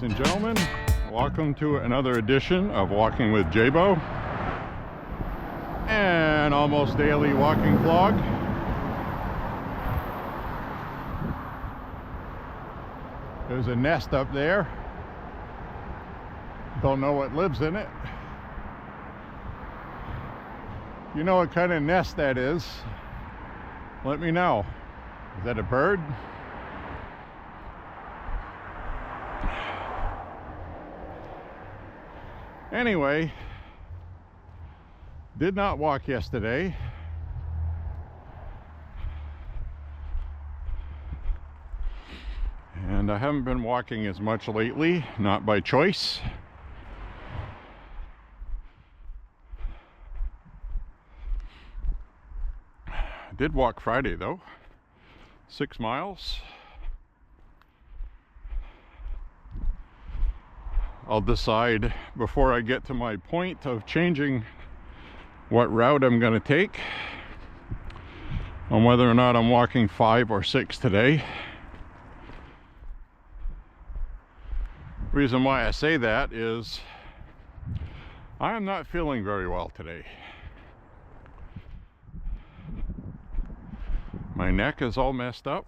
Ladies and gentlemen, welcome to another edition of Walking with J.Beau, an almost daily walking vlog. There's a nest up there. Don't know what lives in it. You know what kind of nest that is? Let me know. Is that a bird? Anyway, did not walk yesterday. And I haven't been walking as much lately, not by choice. I did walk Friday though, 6 miles. I'll decide before I get to my point of changing what route I'm going to take on whether or not I'm walking 5 or 6 today. Reason why I say that is I am not feeling very well today. My neck is all messed up.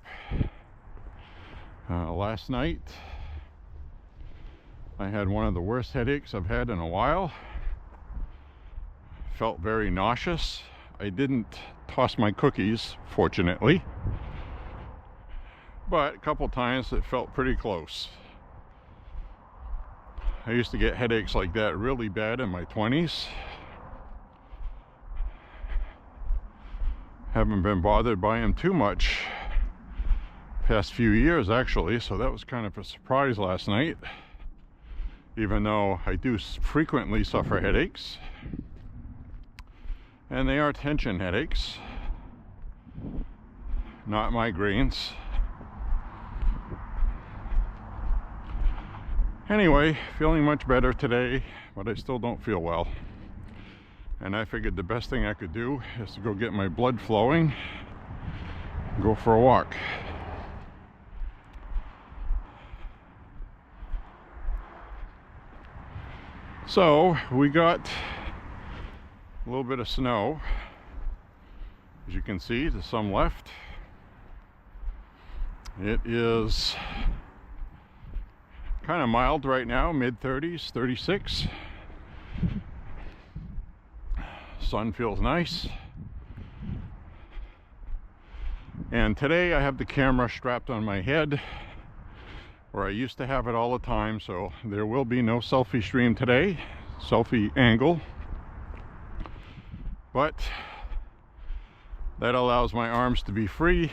Last night I had one of the worst headaches I've had in a while. Felt very nauseous. I didn't toss my cookies, fortunately, but a couple times it felt pretty close. I used to get headaches like that really bad in my 20s. Haven't been bothered by them too much past few years actually, so that was kind of a surprise last night. Even though I do frequently suffer headaches, and they are tension headaches, not migraines. Anyway, feeling much better today, but I still don't feel well. And I figured the best thing I could do is to go get my blood flowing, go for a walk. So we got a little bit of snow, as you can see, to some left. It is kind of mild right now, mid-30s, 36. Sun feels nice. And today I have the camera strapped on my head, where I used to have it all the time, so there will be no selfie stream today, selfie angle. But that allows my arms to be free.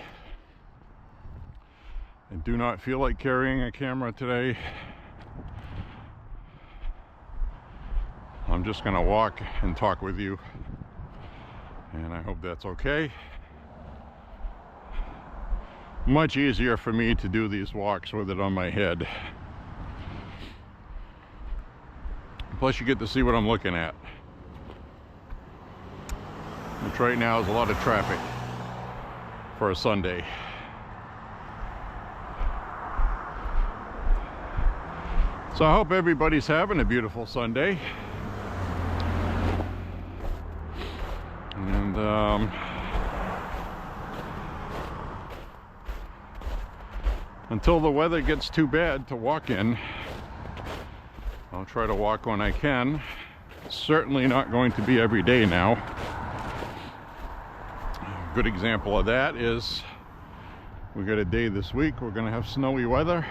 I do not feel like carrying a camera today. I'm just gonna walk and talk with you, and I hope that's okay. Much easier for me to do these walks with it on my head. Plus you get to see what I'm looking at, which right now is a lot of traffic for a Sunday. So I hope everybody's having a beautiful Sunday. And until the weather gets too bad to walk in, I'll try to walk when I can. Certainly not going to be every day now. A good example of that is we got a day this week we're going to have snowy weather.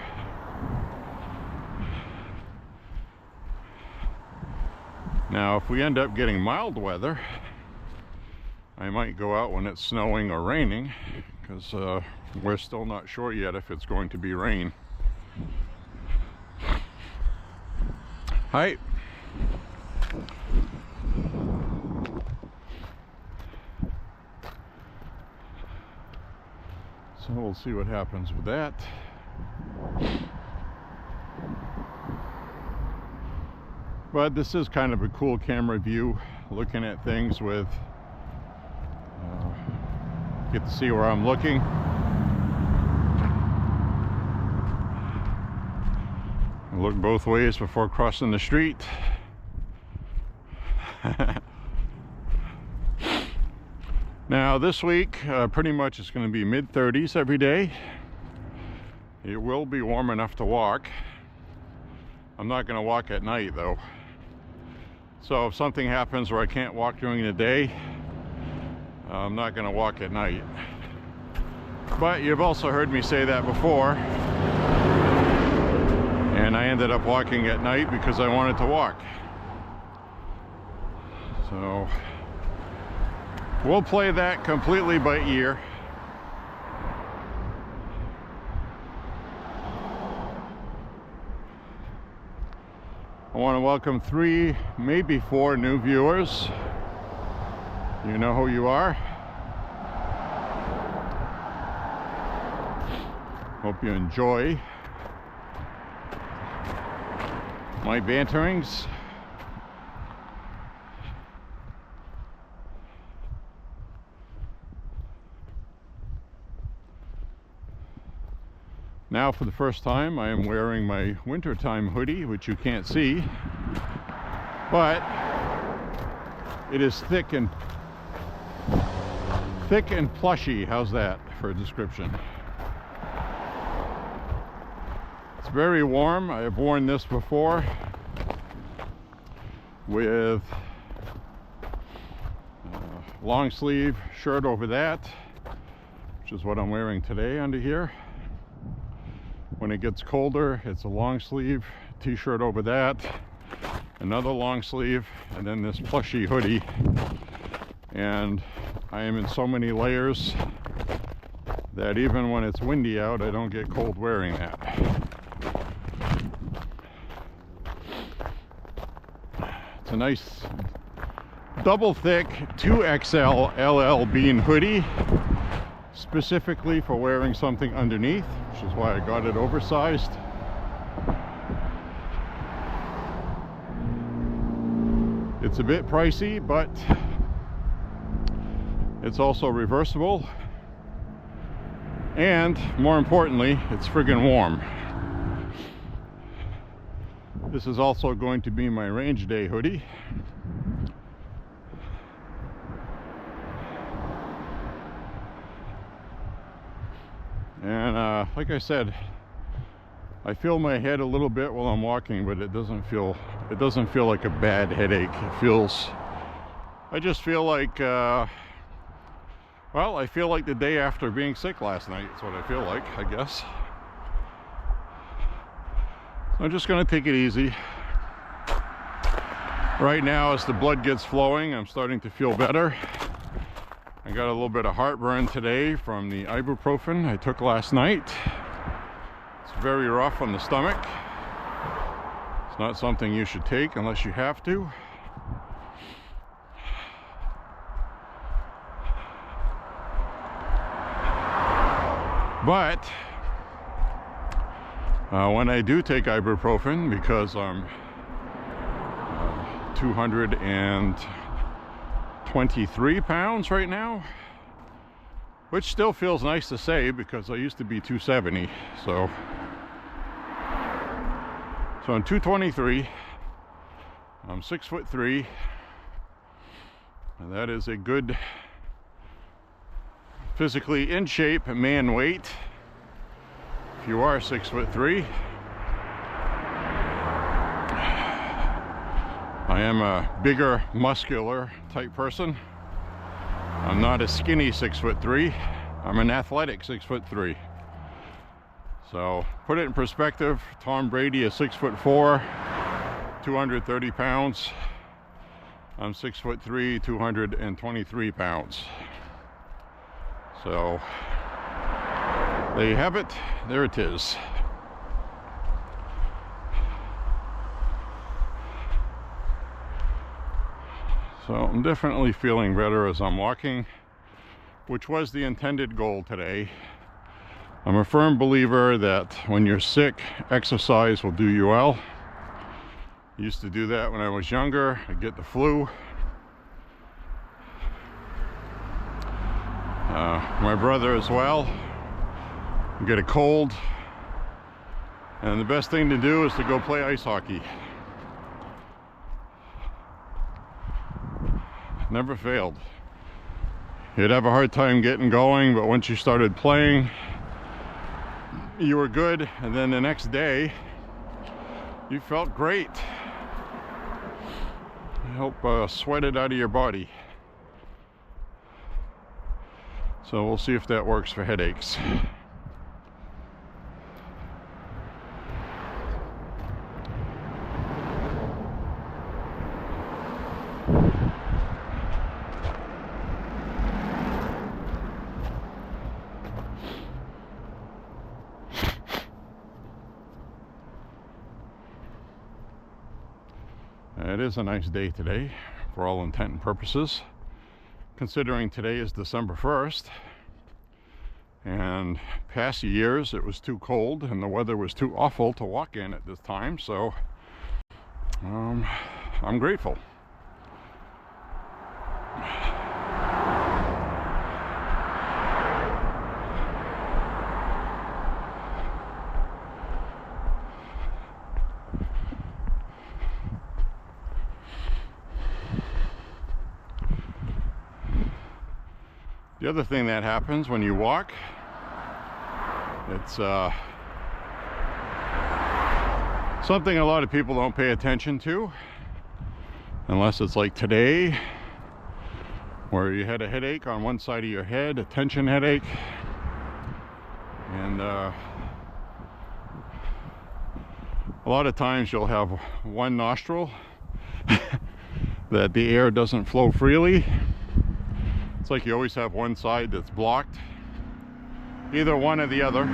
Now if we end up getting mild weather, I might go out when it's snowing or raining, because we're still not sure yet if it's going to be rain. Hi. So we'll see what happens with that. But this is kind of a cool camera view, looking at things with get to see where I'm looking. Look both ways before crossing the street. Now this week, pretty much it's going to be mid-30s every day. It will be warm enough to walk. I'm not going to walk at night though. So if something happens where I can't walk during the day, I'm not going to walk at night. But you've also heard me say that before. And I ended up walking at night because I wanted to walk. So we'll play that completely by ear. I want to welcome 3, maybe 4 new viewers. You know who you are. Hope you enjoy my banterings. Now for the first time I am wearing my wintertime hoodie, which you can't see, but it is thick and plushy. How's that for a description? It's very warm. I have worn this before with a long sleeve shirt over that, which is what I'm wearing today under here. When it gets colder, it's a long sleeve t-shirt over that, another long sleeve, and then this plushy hoodie. And I am in so many layers that even when it's windy out, I don't get cold wearing that. It's a nice double thick 2XL LL Bean hoodie, specifically for wearing something underneath, which is why I got it oversized. It's a bit pricey, but it's also reversible, and more importantly, it's friggin' warm. This is also going to be my range day hoodie. And like I said, I feel my head a little bit while I'm walking, but it doesn't feel like a bad headache. I just feel like well, I feel like the day after being sick last night. That's what I feel like, I guess. I'm just gonna take it easy. Right now, as the blood gets flowing, I'm starting to feel better. I got a little bit of heartburn today from the ibuprofen I took last night. It's very rough on the stomach. It's not something you should take unless you have to. But when I do take ibuprofen, because I'm 223 pounds right now, which still feels nice to say because I used to be 270. So I'm 223. I'm 6'3", and that is a good, physically in shape man weight if you are 6'3". I am a bigger, muscular type person. I'm not a skinny 6'3". I'm an athletic 6'3". So put it in perspective, Tom Brady is 6'4", 230 pounds. I'm 6'3", 223 pounds. So there you have it. There it is. So I'm definitely feeling better as I'm walking, which was the intended goal today. I'm a firm believer that when you're sick, exercise will do you well. I used to do that when I was younger. I'd get the flu. My brother as well. Get a cold. And the best thing to do is to go play ice hockey. Never failed. You'd have a hard time getting going, but once you started playing, you were good, and then the next day you felt great. Help sweat it out of your body. So we'll see if that works for headaches. It is a nice day today, for all intent and purposes, considering today is December 1st, and past years it was too cold and the weather was too awful to walk in at this time, so I'm grateful. The other thing that happens when you walk, it's something a lot of people don't pay attention to, unless it's like today, where you had a headache on one side of your head, a tension headache, and a lot of times you'll have one nostril that the air doesn't flow freely. It's like you always have one side that's blocked, either one or the other.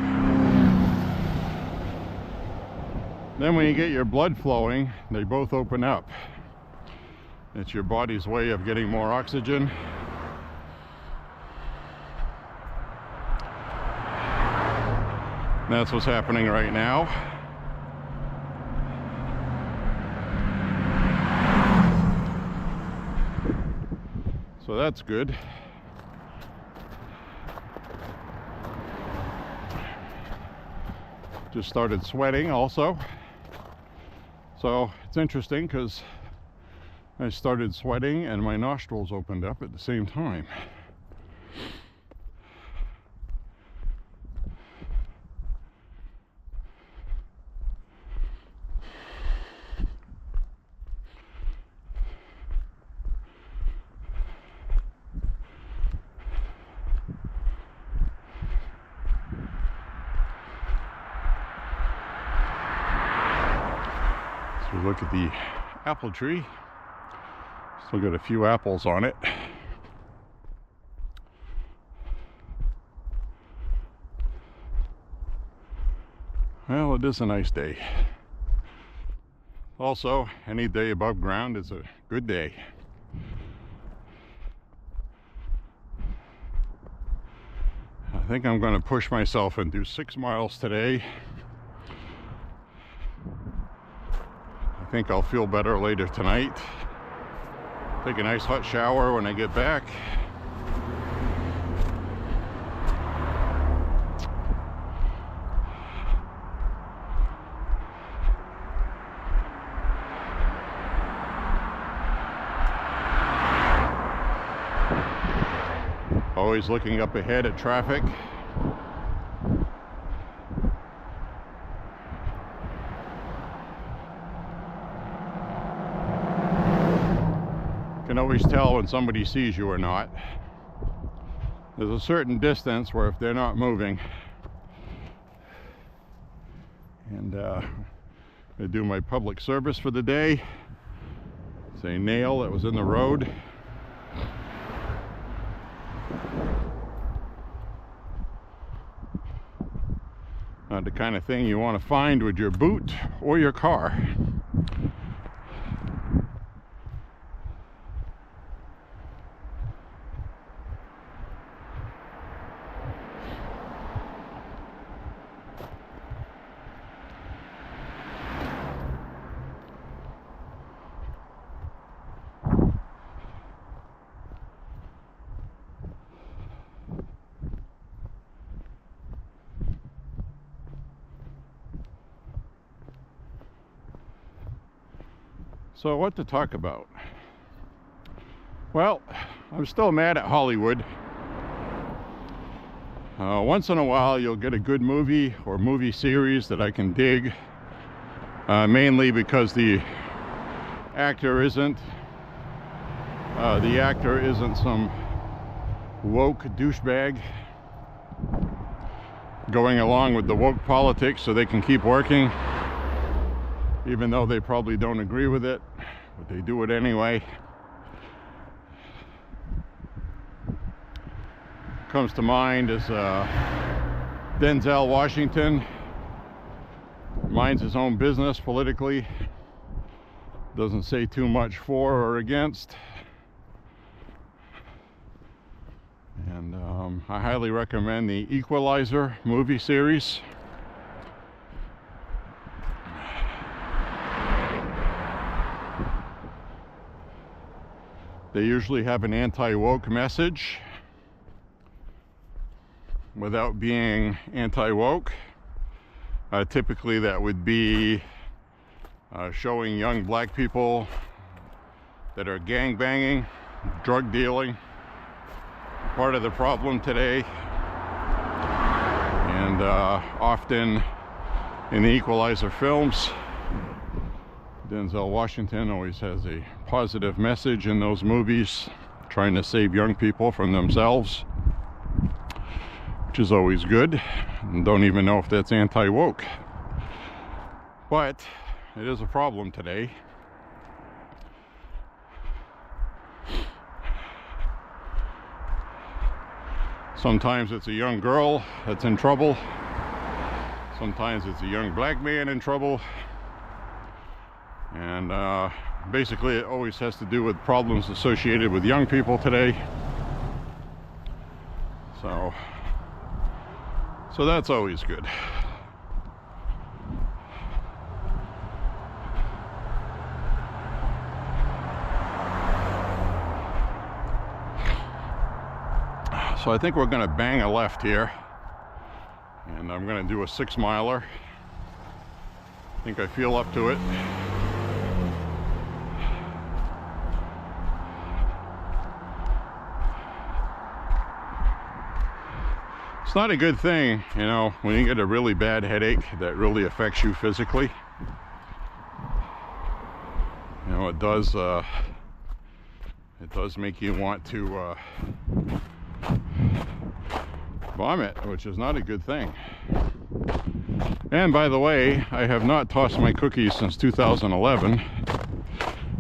Then when you get your blood flowing, they both open up. It's your body's way of getting more oxygen. That's what's happening right now. So that's good. Just started sweating also. So it's interesting because I started sweating and my nostrils opened up at the same time. So look at the apple tree. Still got a few apples on it. Well, it is a nice day. Also, any day above ground is a good day. I think I'm going to push myself and do 6 miles today. I think I'll feel better later tonight. Take a nice hot shower when I get back. Always looking up ahead at traffic. You can always tell when somebody sees you or not. There's a certain distance where if they're not moving, and I do my public service for the day. It's a nail that was in the road. Not the kind of thing you want to find with your boot or your car. So what to talk about? Well, I'm still mad at Hollywood. Once in a while you'll get a good movie or movie series that I can dig, mainly because the actor isn't some woke douchebag going along with the woke politics so they can keep working, even though they probably don't agree with it, but they do it anyway. Comes to mind is Denzel Washington. Minds his own business politically, doesn't say too much for or against, and I highly recommend the Equalizer movie series. They usually have an anti-woke message without being anti-woke. Typically that would be showing young black people that are gang-banging, drug dealing, part of the problem today. And often in the Equalizer films, Denzel Washington always has a positive message in those movies, trying to save young people from themselves, which is always good. And don't even know if that's anti-woke, but it is a problem today. Sometimes it's a young girl that's in trouble, sometimes it's a young black man in trouble, and basically it always has to do with problems associated with young people today. So that's always good. So I think we're going to bang a left here, and I'm going to do a 6-miler. I think I feel up to it. It's not a good thing, you know, when you get a really bad headache that really affects you physically. You know, it does make you want to vomit, which is not a good thing. And by the way, I have not tossed my cookies since 2011,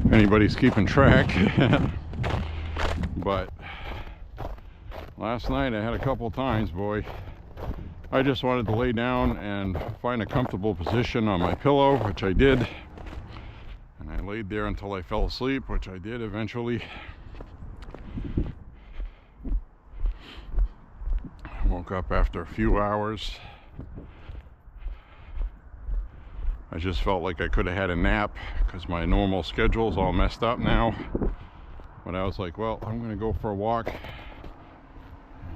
if anybody's keeping track. But last night I had a couple times, boy, I just wanted to lay down and find a comfortable position on my pillow, which I did, and I laid there until I fell asleep, which I did eventually. I woke up after a few hours. I just felt like I could have had a nap because my normal schedule's all messed up now. But I was like, well, I'm gonna go for a walk.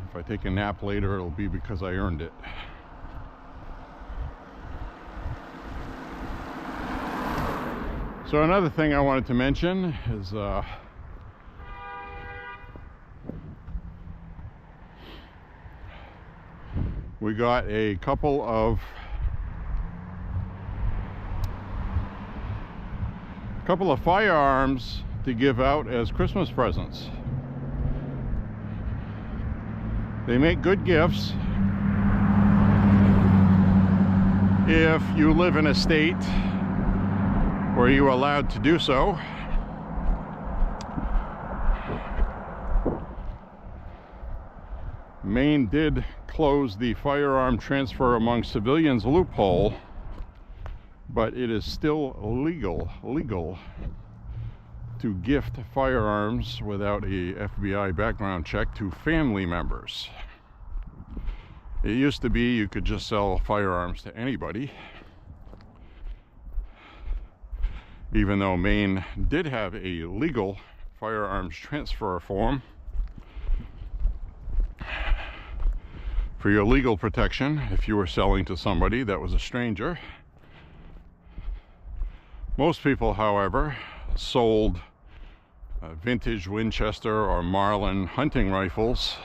If I take a nap later, it'll be because I earned it. So another thing I wanted to mention is we got a couple of firearms to give out as Christmas presents. They make good gifts if you live in a state where you're allowed to do so. Maine did close the firearm transfer among civilians loophole, but it is still legal to gift firearms without a FBI background check to family members. It used to be you could just sell firearms to anybody, even though Maine did have a legal firearms transfer form for your legal protection if you were selling to somebody that was a stranger. Most people, however, sold vintage Winchester or Marlin hunting rifles.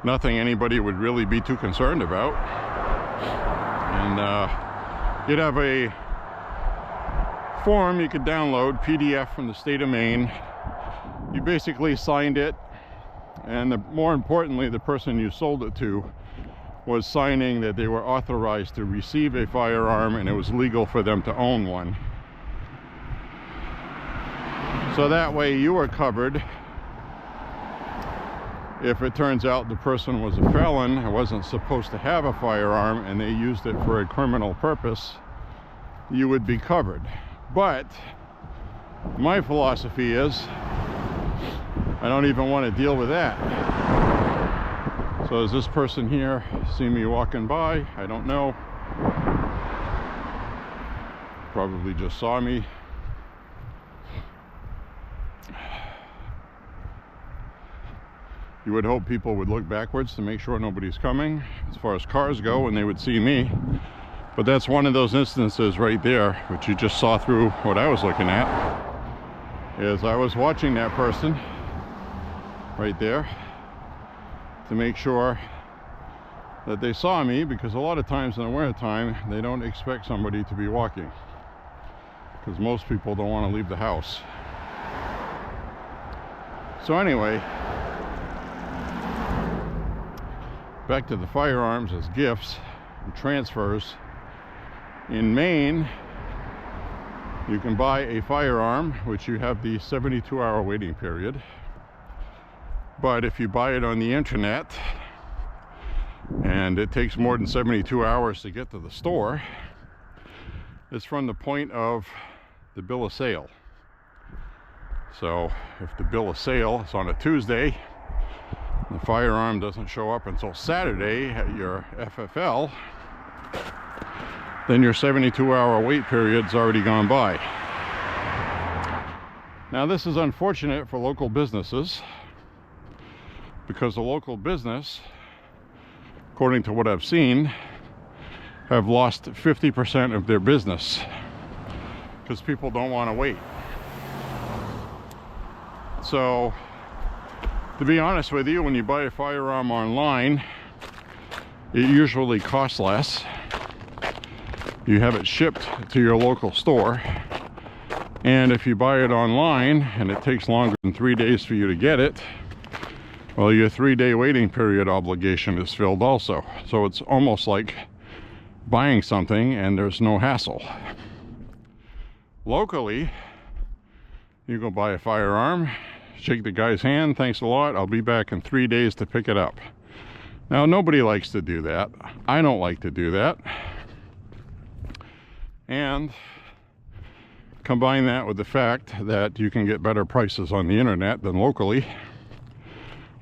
Nothing anybody would really be too concerned about. And you'd have a form you could download, PDF from the state of Maine. You basically signed it, and more importantly, the person you sold it to was signing that they were authorized to receive a firearm and it was legal for them to own one. So that way you were covered if it turns out the person was a felon and wasn't supposed to have a firearm and they used it for a criminal purpose. You would be covered. But my philosophy is I don't even want to deal with that. So does this person here see me walking by? I don't know. Probably just saw me. You would hope people would look backwards to make sure nobody's coming as far as cars go, and they would see me. But that's one of those instances right there, which you just saw through what I was looking at, is I was watching that person right there to make sure that they saw me, because a lot of times in the winter time they don't expect somebody to be walking, because most people don't want to leave the house. So anyway, back to the firearms as gifts and transfers. In Maine, you can buy a firearm, which you have the 72-hour waiting period. But if you buy it on the internet, and it takes more than 72 hours to get to the store, it's from the point of the bill of sale. So if the bill of sale is on a Tuesday, the firearm doesn't show up until Saturday at your FFL, then your 72-hour wait period's already gone by. Now this is unfortunate for local businesses, because the local business, according to what I've seen, have lost 50% of their business because people don't want to wait. So to be honest with you, when you buy a firearm online, it usually costs less. You have it shipped to your local store, and if you buy it online and it takes longer than 3 days for you to get it, well, your 3-day waiting period obligation is filled also. So it's almost like buying something and there's no hassle. Locally, you go buy a firearm, shake the guy's hand, thanks a lot, I'll be back in 3 days to pick it up. Now, nobody likes to do that. I don't like to do that. And combine that with the fact that you can get better prices on the internet than locally.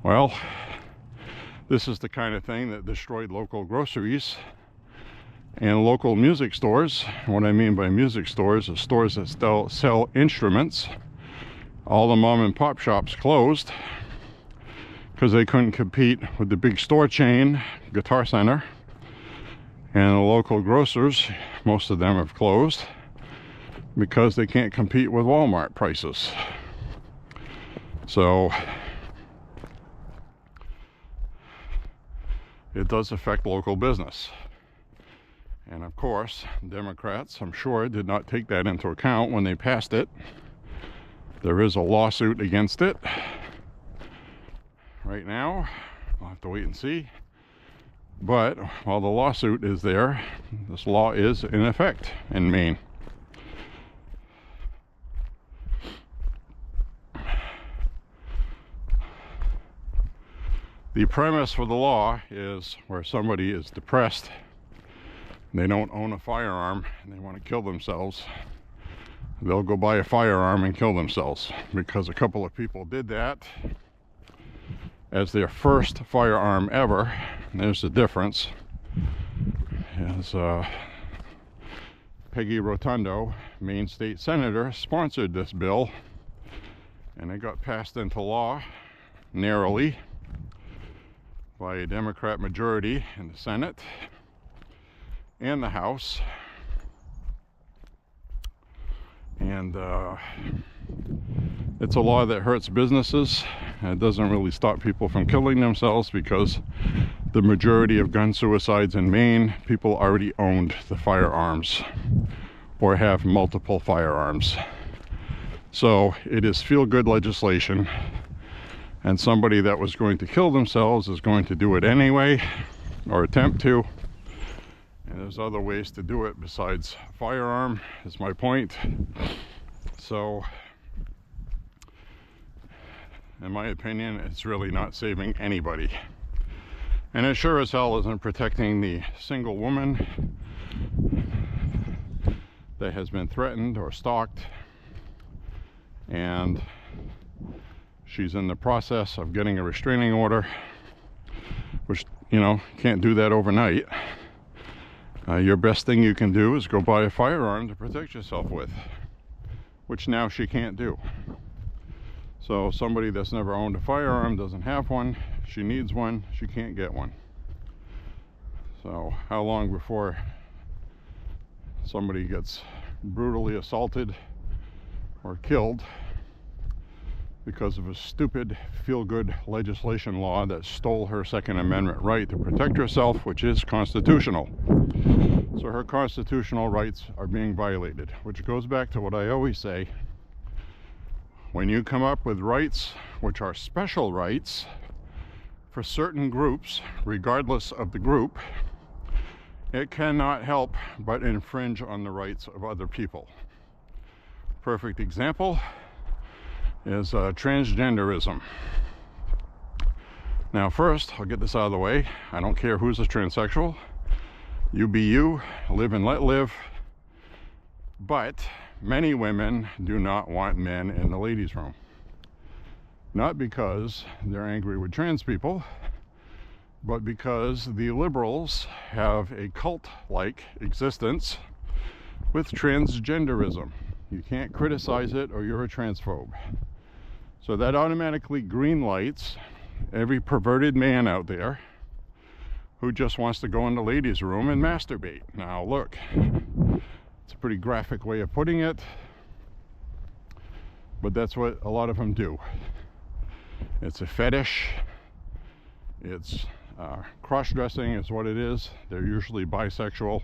Well, this is the kind of thing that destroyed local groceries and local music stores. What I mean by music stores is stores that still sell instruments. All the mom and pop shops closed because they couldn't compete with the big store chain, Guitar Center. And the local grocers, most of them have closed because they can't compete with Walmart prices. So it does affect local business. And of course, Democrats, I'm sure, did not take that into account when they passed it. There is a lawsuit against it right now. We'll have to wait and see. But while the lawsuit is there, this law is in effect in Maine. The premise for the law is where somebody is depressed, they don't own a firearm, and they want to kill themselves, they'll go buy a firearm and kill themselves, because a couple of people did that as their first firearm ever. And there's the difference. As Peggy Rotundo, Maine State Senator, sponsored this bill, and it got passed into law narrowly by a Democrat majority in the Senate and the House. And it's a law that hurts businesses. It doesn't really stop people from killing themselves, because the majority of gun suicides in Maine, people already owned the firearms or have multiple firearms. So it is feel-good legislation, and somebody that was going to kill themselves is going to do it anyway, or attempt to. And there's other ways to do it besides firearm, is my point. So in my opinion, it's really not saving anybody. And it sure as hell isn't protecting the single woman that has been threatened or stalked, and she's in the process of getting a restraining order, which, you know, can't do that overnight. Your best thing you can do is go buy a firearm to protect yourself with, which now she can't do. So somebody that's never owned a firearm, doesn't have one, she needs one, she can't get one. So how long before somebody gets brutally assaulted or killed because of a stupid feel-good legislation law that stole her Second Amendment right to protect herself, which is constitutional? So her constitutional rights are being violated, which goes back to what I always say. When you come up with rights which are special rights for certain groups, regardless of the group, it cannot help but infringe on the rights of other people. Perfect example is transgenderism. Now first, I'll get this out of the way. I don't care who's a transsexual. You be you, live and let live. But many women do not want men in the ladies' room. Not because they're angry with trans people, but because the liberals have a cult-like existence with transgenderism. You can't criticize it or you're a transphobe. So that automatically green lights every perverted man out there who just wants to go in the ladies' room and masturbate. Now look, it's a pretty graphic way of putting it, but that's what a lot of them do. It's a fetish. It's cross-dressing is what it is. They're usually bisexual,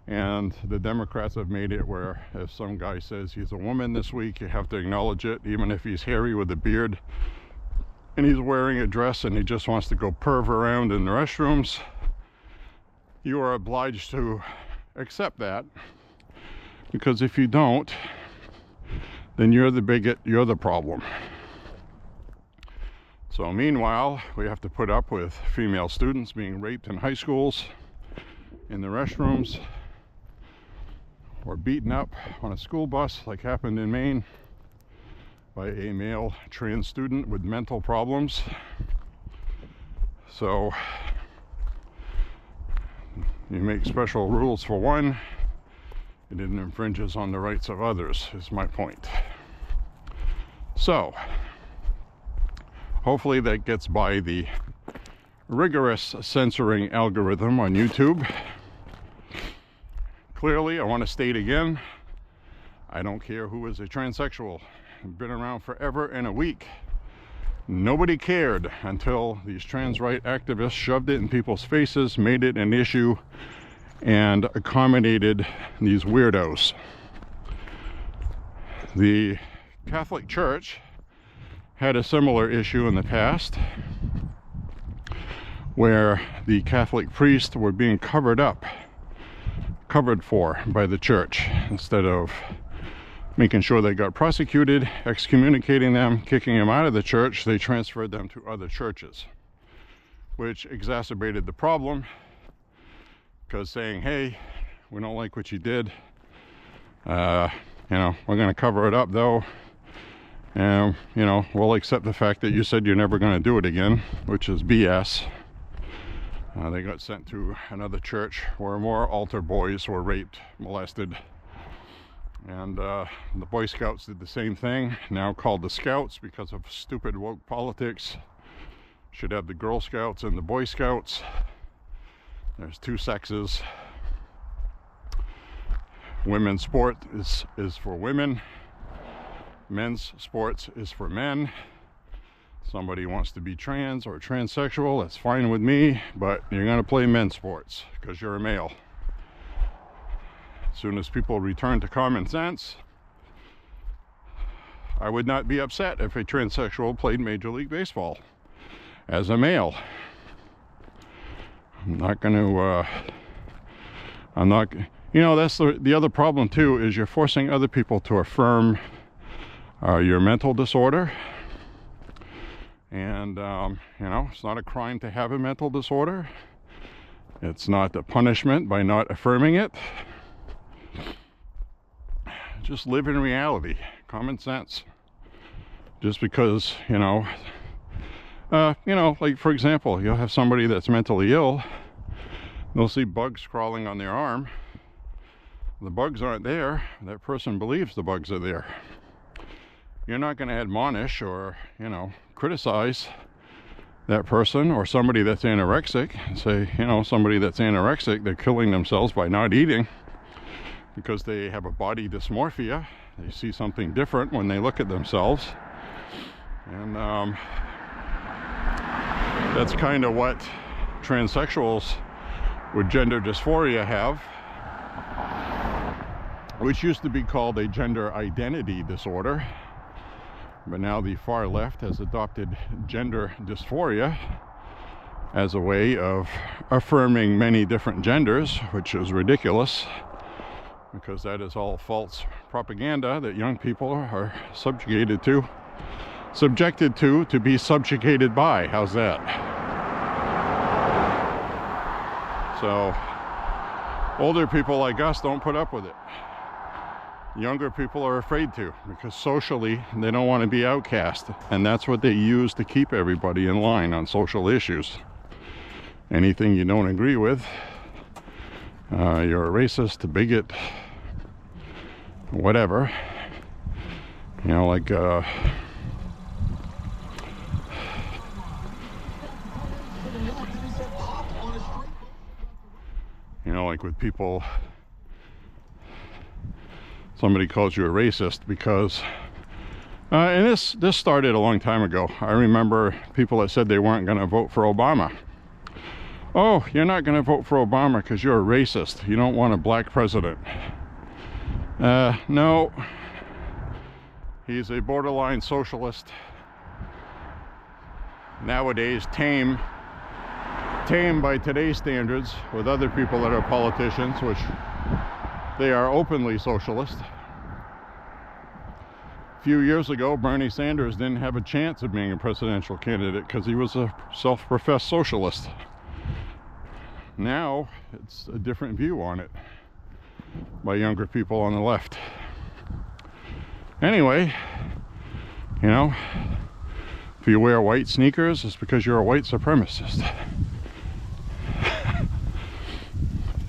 and the Democrats have made it where if some guy says he's a woman this week, you have to acknowledge it, even if he's hairy with a beard and he's wearing a dress and he just wants to go perv around in the restrooms. You are obliged to accept that, because if you don't, then you're the bigot, you're the problem. So meanwhile, we have to put up with female students being raped in high schools, in the restrooms, or beaten up on a school bus like happened in Maine by a male trans student with mental problems. So you make special rules for one, and it infringes on the rights of others, is my point. So hopefully that gets by the rigorous censoring algorithm on YouTube. Clearly, I want to state again, I don't care who is a transsexual. I've been around forever and a week. Nobody cared until these trans right activists shoved it in people's faces, made it an issue, and accommodated these weirdos. The Catholic Church had a similar issue in the past, where the Catholic priests were being covered for by the church. Instead of making sure they got prosecuted, excommunicating them, kicking them out of the church, they transferred them to other churches, which exacerbated the problem, because saying, hey, we don't like what you did, we're going to cover it up though, and we'll accept the fact that you said you're never going to do it again, which is BS. They got sent to another church where more altar boys were raped, molested, and the Boy Scouts did the same thing, now called the Scouts because of stupid woke politics. Should have the Girl Scouts and the Boy Scouts. There's two sexes. women's sport is for women. Men's sports is for men. Somebody wants to be trans or transsexual, that's fine with me, but you're going to play men's sports because you're a male. As soon as people return to common sense, I would not be upset if a transsexual played Major League Baseball as a male. I'm not going to, you know, that's the other problem too, is you're forcing other people to affirm your mental disorder. And, you know, it's not a crime to have a mental disorder. It's not a punishment by not affirming it. Just live in reality, common sense. Just because, you know, like for example, you'll have somebody that's mentally ill. They'll see bugs crawling on their arm. The bugs aren't there. That person believes the bugs are there. You're not going to admonish or, you know, criticize that person or somebody that's anorexic and say, you know, somebody that's anorexic, they're killing themselves by not eating because they have a body dysmorphia. They see something different when they look at themselves. And that's kind of what transsexuals with gender dysphoria have, which used to be called a gender identity disorder. But now the far left has adopted gender dysphoria as a way of affirming many different genders, which is ridiculous because that is all false propaganda that young people are subjected to be subjugated by. How's that? So older people like us don't put up with it. Younger people are afraid to, because socially they don't want to be outcast, and that's what they use to keep everybody in line on social issues. Anything you don't agree with, you're a racist, a bigot, whatever. You know, like you know, like with people, somebody calls you a racist because, and this started a long time ago. I remember people that said they weren't going to vote for Obama. Oh, you're not going to vote for Obama because you're a racist. You don't want a black president. No. He's a borderline socialist. Nowadays, tame by today's standards with other people that are politicians, which they are openly socialist. A few years ago, Bernie Sanders didn't have a chance of being a presidential candidate because he was a self-professed socialist. Now, it's a different view on it by younger people on the left. Anyway, you know, if you wear white sneakers, it's because you're a white supremacist.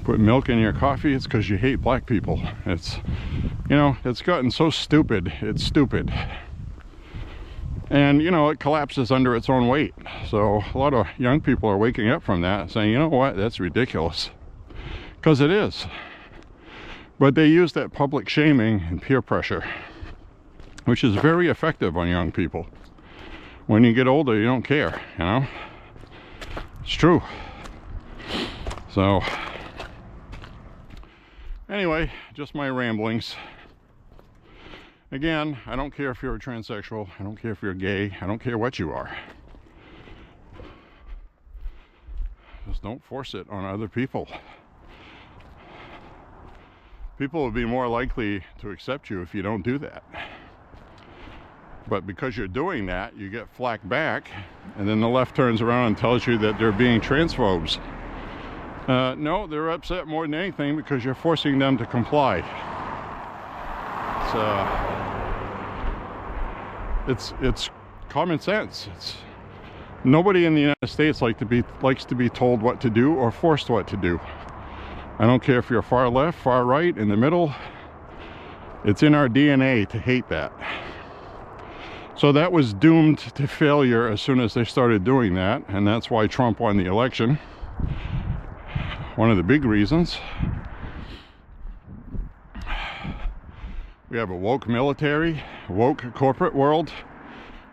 Put milk in your coffee, it's because you hate black people. It's, you know, it's gotten so stupid, it's stupid. And, you know, it collapses under its own weight. So a lot of young people are waking up from that, saying, you know what, that's ridiculous. Because it is. But they use that public shaming and peer pressure, which is very effective on young people. When you get older, you don't care, you know? It's true. So anyway, just my ramblings. Again, I don't care if you're a transsexual, I don't care if you're gay, I don't care what you are. Just don't force it on other people. People will be more likely to accept you if you don't do that. But because you're doing that, you get flack back, and then the left turns around and tells you that they're being transphobes. No, they're upset more than anything because you're forcing them to comply. It's common sense. Nobody in the United States likes to be told what to do or forced what to do. I don't care if you're far left, far right, in the middle. It's in our DNA to hate that. So that was doomed to failure as soon as they started doing that, and that's why Trump won the election. One of the big reasons. We have a woke military, woke corporate world,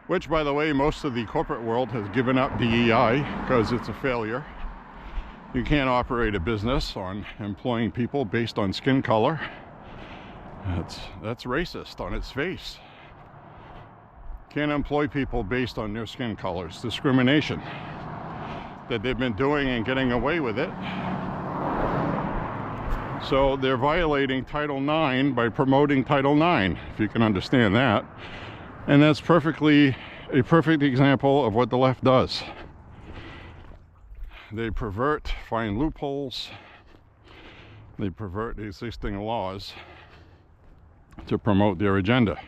which, by the way, most of the corporate world has given up DEI because it's a failure. You can't operate a business on employing people based on skin color. That's racist on its face. Can't employ people based on their skin colors. Discrimination that they've been doing and getting away with it. So they're violating Title IX by promoting Title IX, if you can understand that. And that's a perfect example of what the left does. They pervert, find loopholes, they pervert existing laws to promote their agenda.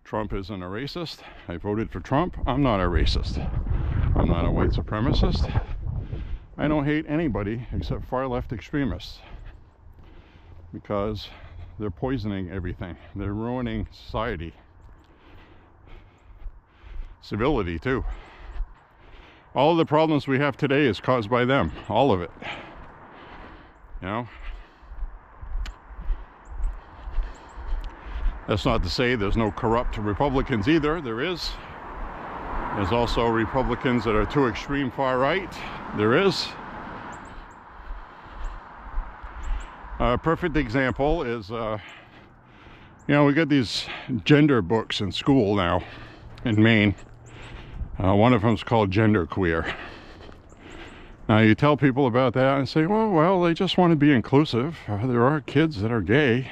Trump isn't a racist. I voted for Trump. I'm not a racist. I'm not a white supremacist. I don't hate anybody except far left extremists because they're poisoning everything. They're ruining society. Civility, too. All of the problems we have today is caused by them. All of it. You know? That's not to say there's no corrupt Republicans either. There is. There's also Republicans that are too extreme far right. There is. A perfect example is, we got these gender books in school now in Maine. One of them is called Genderqueer. Now you tell people about that and say, well, they just want to be inclusive. There are kids that are gay.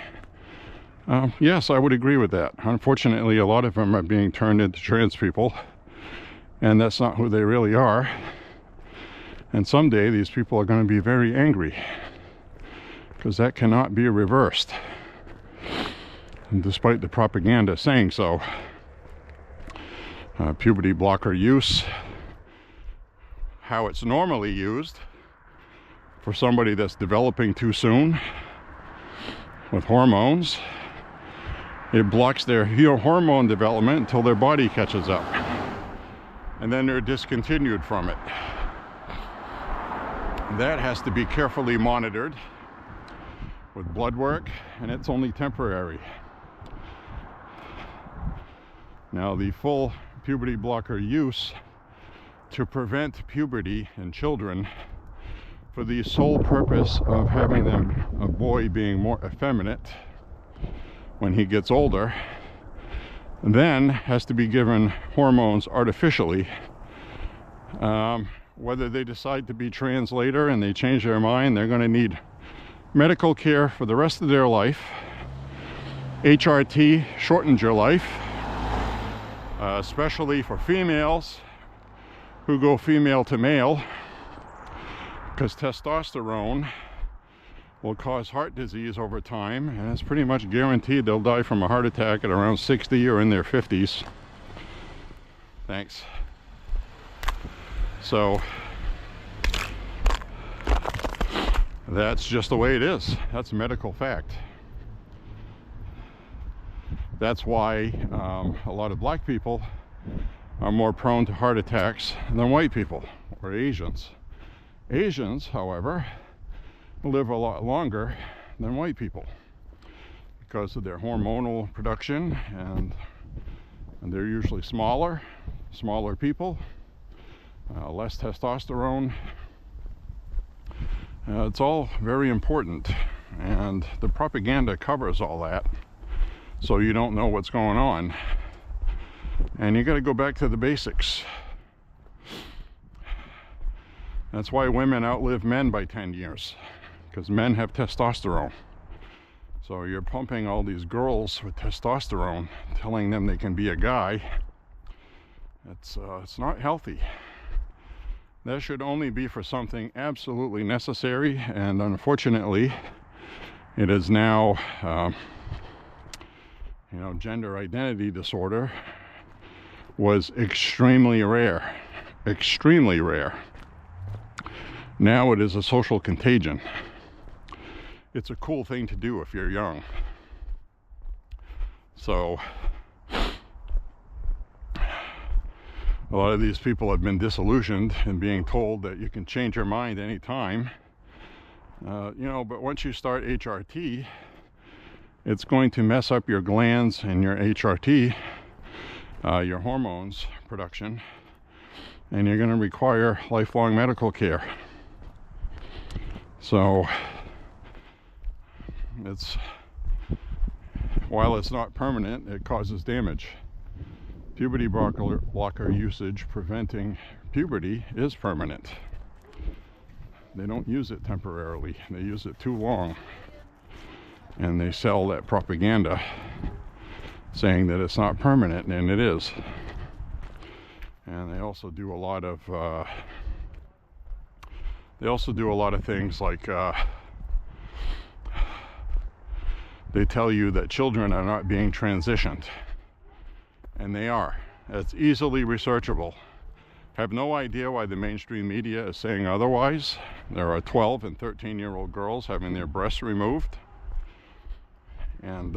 Yes, I would agree with that. Unfortunately, a lot of them are being turned into trans people, and that's not who they really are. And someday these people are going to be very angry, because that cannot be reversed. And despite the propaganda saying so. Puberty blocker use, how it's normally used for somebody that's developing too soon with hormones. It blocks their hormone development until their body catches up, and then they're discontinued from it. That has to be carefully monitored with blood work, and it's only temporary. Now, the full puberty blocker use to prevent puberty in children for the sole purpose of having a boy being more effeminate when he gets older, then has to be given hormones artificially. Whether they decide to be trans later and they change their mind, they're going to need medical care for the rest of their life. HRT shortens your life, especially for females who go female to male, because testosterone will cause heart disease over time, and it's pretty much guaranteed they'll die from a heart attack at around 60 or in their 50s. Thanks. So that's just the way it is. That's a medical fact. That's why a lot of black people are more prone to heart attacks than white people or Asians. Asians, however, live a lot longer than white people because of their hormonal production, and they're usually smaller people, less testosterone. It's all very important, and the propaganda covers all that, so you don't know what's going on, and you got to go back to the basics. That's why women outlive men by 10 years, because men have testosterone. So you're pumping all these girls with testosterone, telling them they can be a guy. It's not healthy. That should only be for something absolutely necessary, and unfortunately, it is now, gender identity disorder was extremely rare. Extremely rare. Now it is a social contagion. It's a cool thing to do if you're young. So a lot of these people have been disillusioned and being told that you can change your mind anytime. But once you start HRT, it's going to mess up your glands and your HRT, your hormones production, and you're going to require lifelong medical care. So while it's not permanent, it causes damage. Puberty blocker usage preventing puberty is permanent. They don't use it temporarily. They use it too long. And they sell that propaganda saying that it's not permanent, and it is. And they also do a lot of things like they tell you that children are not being transitioned, and they are. It's easily researchable. Have no idea why the mainstream media is saying otherwise. There are 12 and 13-year-old girls having their breasts removed and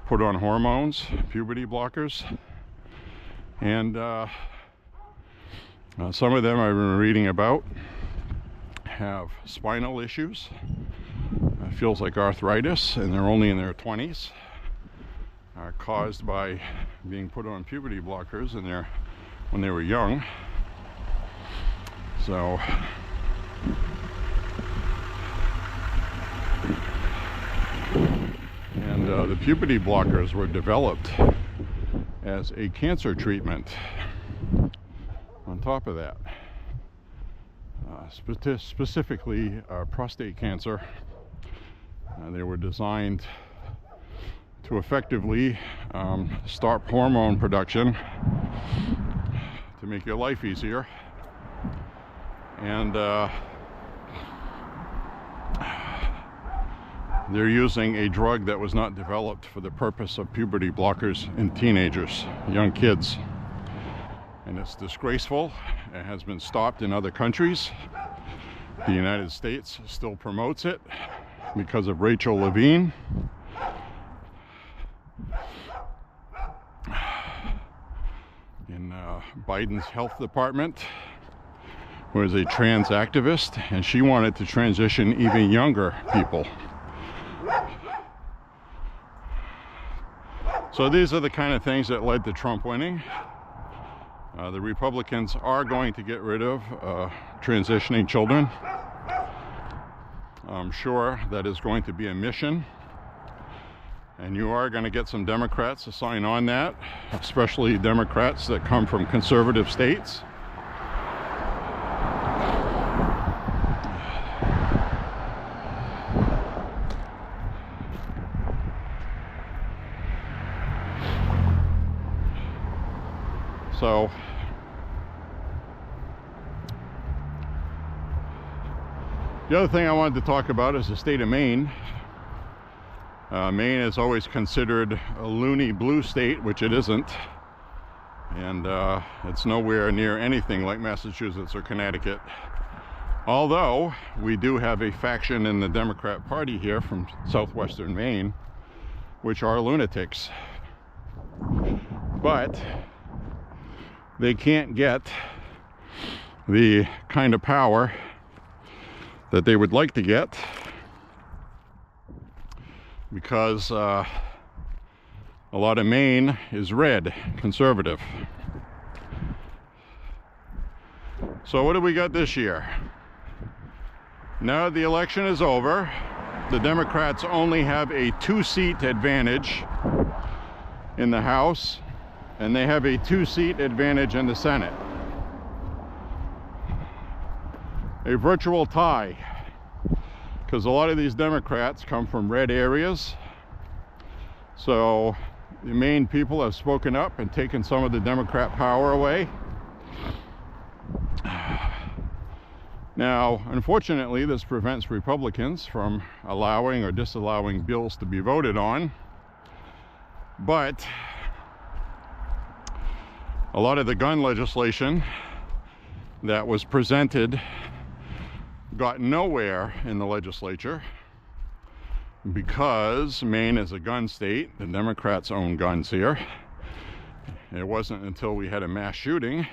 put on hormones, puberty blockers, and some of them I've been reading about have spinal issues. It feels like arthritis, and they're only in their 20s, caused by being put on puberty blockers when they were young. So the puberty blockers were developed as a cancer treatment. On top of that, specifically prostate cancer, they were designed to effectively stop hormone production to make your life easier. And they're using a drug that was not developed for the purpose of puberty blockers in teenagers, young kids. And it's disgraceful. It has been stopped in other countries. The United States still promotes it because of Rachel Levine. In Biden's health department, who is a trans activist, and she wanted to transition even younger people. So these are the kind of things that led to Trump winning. The Republicans are going to get rid of transitioning children. I'm sure that is going to be a mission, and you are going to get some Democrats to sign on that, especially Democrats that come from conservative states. So the other thing I wanted to talk about is the state of Maine. Maine is always considered a loony blue state, which it isn't. And it's nowhere near anything like Massachusetts or Connecticut. Although we do have a faction in the Democrat Party here from southwestern Maine, which are lunatics. But they can't get the kind of power that they would like to get because a lot of Maine is red, conservative. So what do we got this year? Now the election is over. The Democrats only have a 2-seat advantage in the House, and they have a 2-seat advantage in the Senate. A virtual tie, because a lot of these Democrats come from red areas. So the Maine people have spoken up and taken some of the Democrat power away. Now, unfortunately, this prevents Republicans from allowing or disallowing bills to be voted on. But a lot of the gun legislation that was presented got nowhere in the legislature because Maine is a gun state. The Democrats own guns here. It wasn't until we had a mass shooting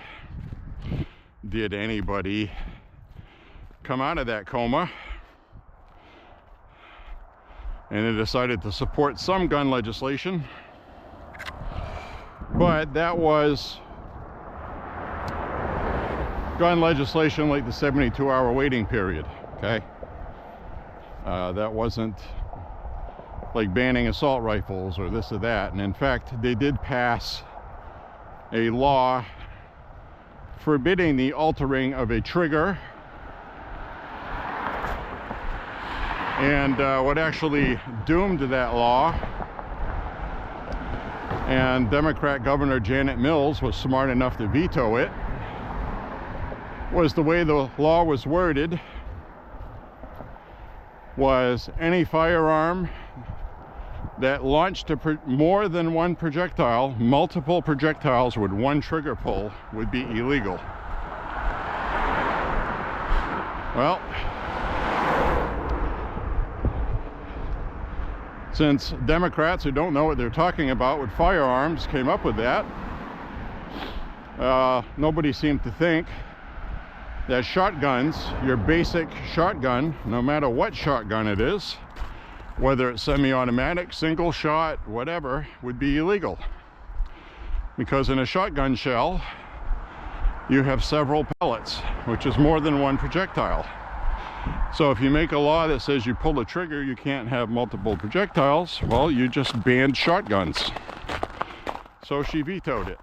did anybody come out of that coma, and they decided to support some gun legislation, but that was gun legislation like the 72-hour waiting period, okay? That wasn't like banning assault rifles or this or that. And in fact, they did pass a law forbidding the altering of a trigger. And what actually doomed that law, and Democrat Governor Janet Mills was smart enough to veto it, was the way the law was worded was any firearm that launched more than one projectile, multiple projectiles with one trigger pull, would be illegal. Well, since Democrats who don't know what they're talking about with firearms came up with that, nobody seemed to think that shotguns, your basic shotgun, no matter what shotgun it is, whether it's semi-automatic, single shot, whatever, would be illegal. Because in a shotgun shell, you have several pellets, which is more than one projectile. So if you make a law that says you pull the trigger, you can't have multiple projectiles, well, you just banned shotguns. So she vetoed it,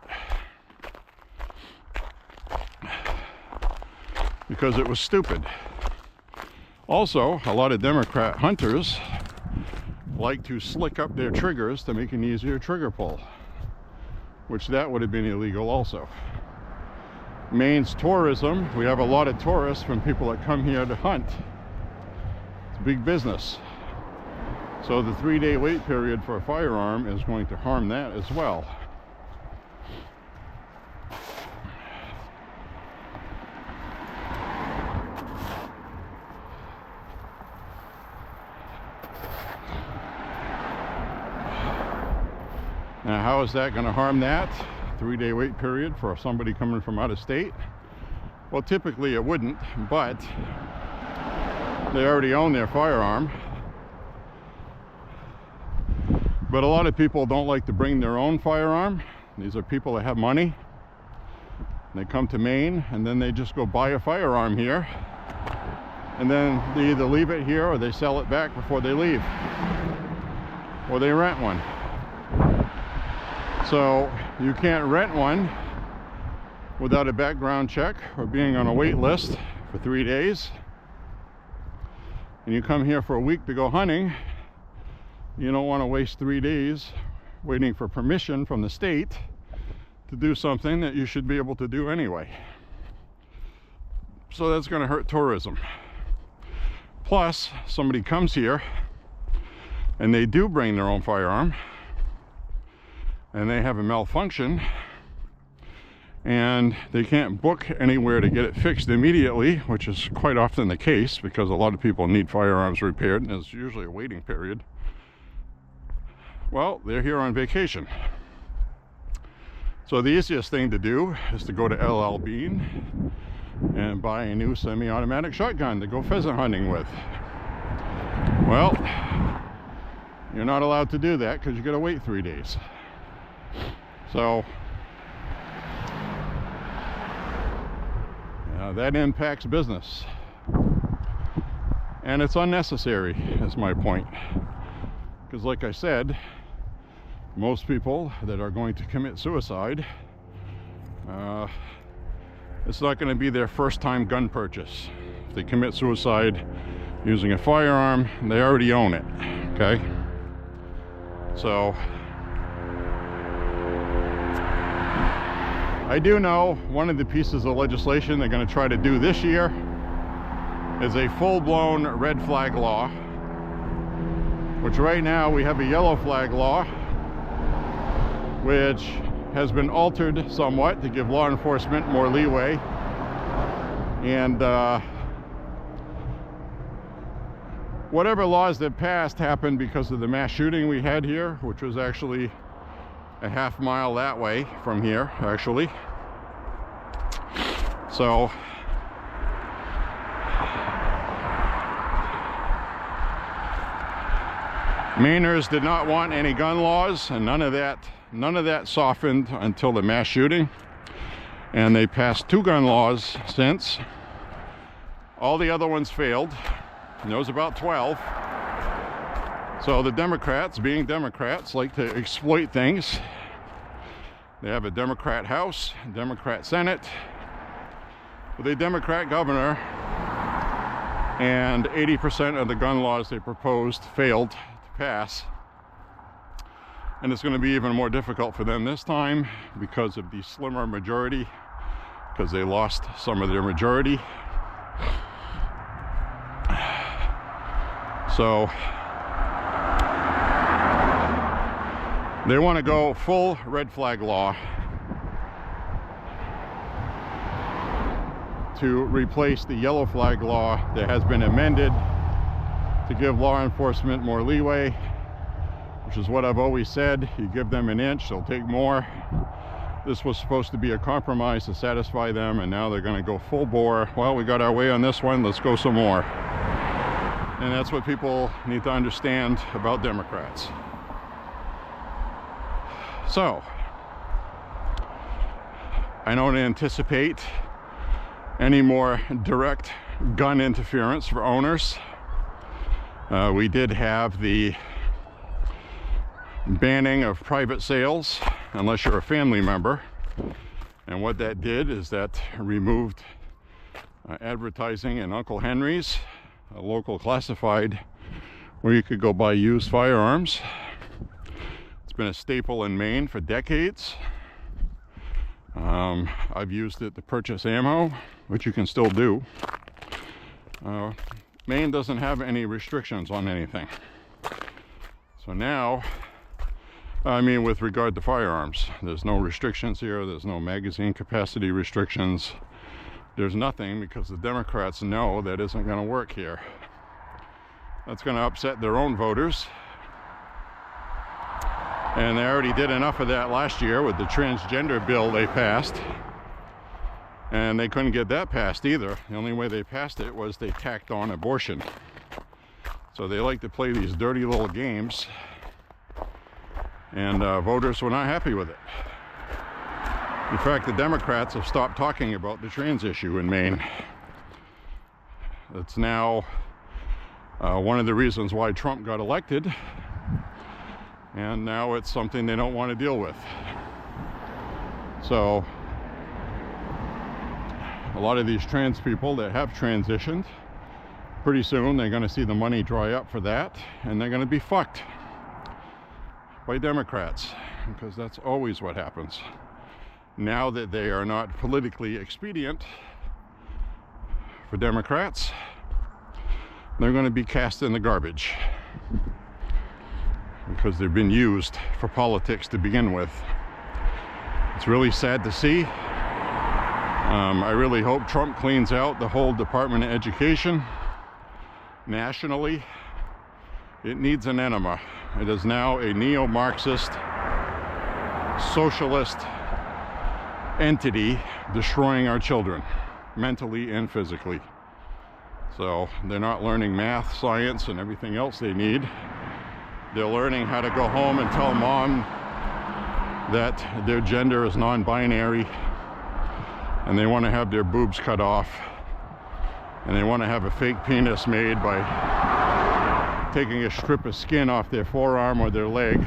because it was stupid. Also, a lot of Democrat hunters like to slick up their triggers to make an easier trigger pull, which that would have been illegal also. Maine's tourism, we have a lot of tourists from people that come here to hunt. It's a big business. So the 3-day wait period for a firearm is going to harm that as well. Now, how is that going to harm that 3-day wait period for somebody coming from out of state? Well, typically it wouldn't, but they already own their firearm. But a lot of people don't like to bring their own firearm. These are people that have money. They come to Maine and then they just go buy a firearm here. And then they either leave it here or they sell it back before they leave. Or they rent one. So you can't rent one without a background check or being on a wait list for 3 days. And you come here for a week to go hunting. You don't want to waste 3 days waiting for permission from the state to do something that you should be able to do anyway. So that's going to hurt tourism. Plus, somebody comes here and they do bring their own firearm, and they have a malfunction and they can't book anywhere to get it fixed immediately, which is quite often the case because a lot of people need firearms repaired and there's usually a waiting period. Well, they're here on vacation. So the easiest thing to do is to go to LL Bean and buy a new semi-automatic shotgun to go pheasant hunting with. Well, you're not allowed to do that because you gotta wait 3 days. So that impacts business, and it's unnecessary is my point, because like I said, most people that are going to commit suicide, it's not going to be their first time gun purchase. If they commit suicide using a firearm, they already own it, okay? So I do know one of the pieces of legislation they're going to try to do this year is a full-blown red flag law, which right now we have a yellow flag law, which has been altered somewhat to give law enforcement more leeway. And whatever laws that passed happened because of the mass shooting we had here, which was actually a half mile that way from here, actually. So Mainers did not want any gun laws, and none of that softened until the mass shooting. And they passed 2 gun laws since. All the other ones failed, and there was about 12. So the Democrats, being Democrats, like to exploit things. They have a Democrat House, a Democrat Senate, with a Democrat governor, and 80% of the gun laws they proposed failed to pass. And it's going to be even more difficult for them this time because of the slimmer majority, because they lost some of their majority. So they want to go full red flag law to replace the yellow flag law that has been amended to give law enforcement more leeway, which is what I've always said. You give them an inch, they'll take more. This was supposed to be a compromise to satisfy them, and now they're going to go full bore. Well, we got our way on this one, let's go some more. And that's what people need to understand about Democrats. So, I don't anticipate any more direct gun interference for owners. We did have the banning of private sales unless you're a family member, and what that did is that removed advertising in Uncle Henry's, a local classified where you could go buy used firearms. It's been a staple in Maine for decades. I've used it to purchase ammo, which you can still do. Maine doesn't have any restrictions on anything. So now, I mean, with regard to firearms, there's no restrictions here. There's no magazine capacity restrictions. There's nothing, because the Democrats know that isn't going to work here. That's going to upset their own voters. And they already did enough of that last year with the transgender bill they passed. And they couldn't get that passed either. The only way they passed it was they tacked on abortion. So they like to play these dirty little games. And voters were not happy with it. In fact, the Democrats have stopped talking about the trans issue in Maine. It's now one of the reasons why Trump got elected. And now it's something they don't want to deal with. So a lot of these trans people that have transitioned, pretty soon they're going to see the money dry up for that, and they're going to be fucked by Democrats, because that's always what happens. Now that they are not politically expedient for Democrats, they're going to be cast in the garbage, because they've been used for politics to begin with. It's really sad to see. I really hope Trump cleans out the whole Department of Education nationally. It needs an enema. It is now a neo-Marxist, socialist entity destroying our children, mentally and physically. So they're not learning math, science, and everything else they need. They're learning how to go home and tell mom that their gender is non-binary, and they want to have their boobs cut off, and they want to have a fake penis made by taking a strip of skin off their forearm or their leg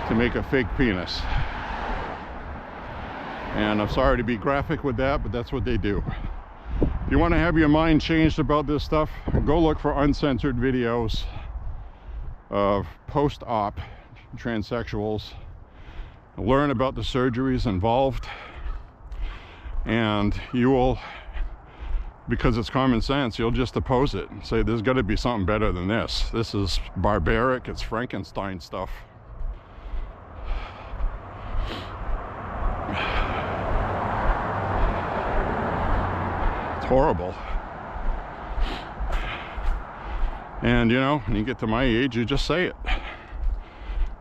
to make a fake penis. And I'm sorry to be graphic with that, but that's what they do. If you want to have your mind changed about this stuff, go look for uncensored videos of post-op transsexuals. Learn about the surgeries involved, and you will, because it's common sense, you'll just oppose it and say there's got to be something better than this. This is barbaric, it's Frankenstein stuff. It's horrible. And you know, when you get to my age, you just say it.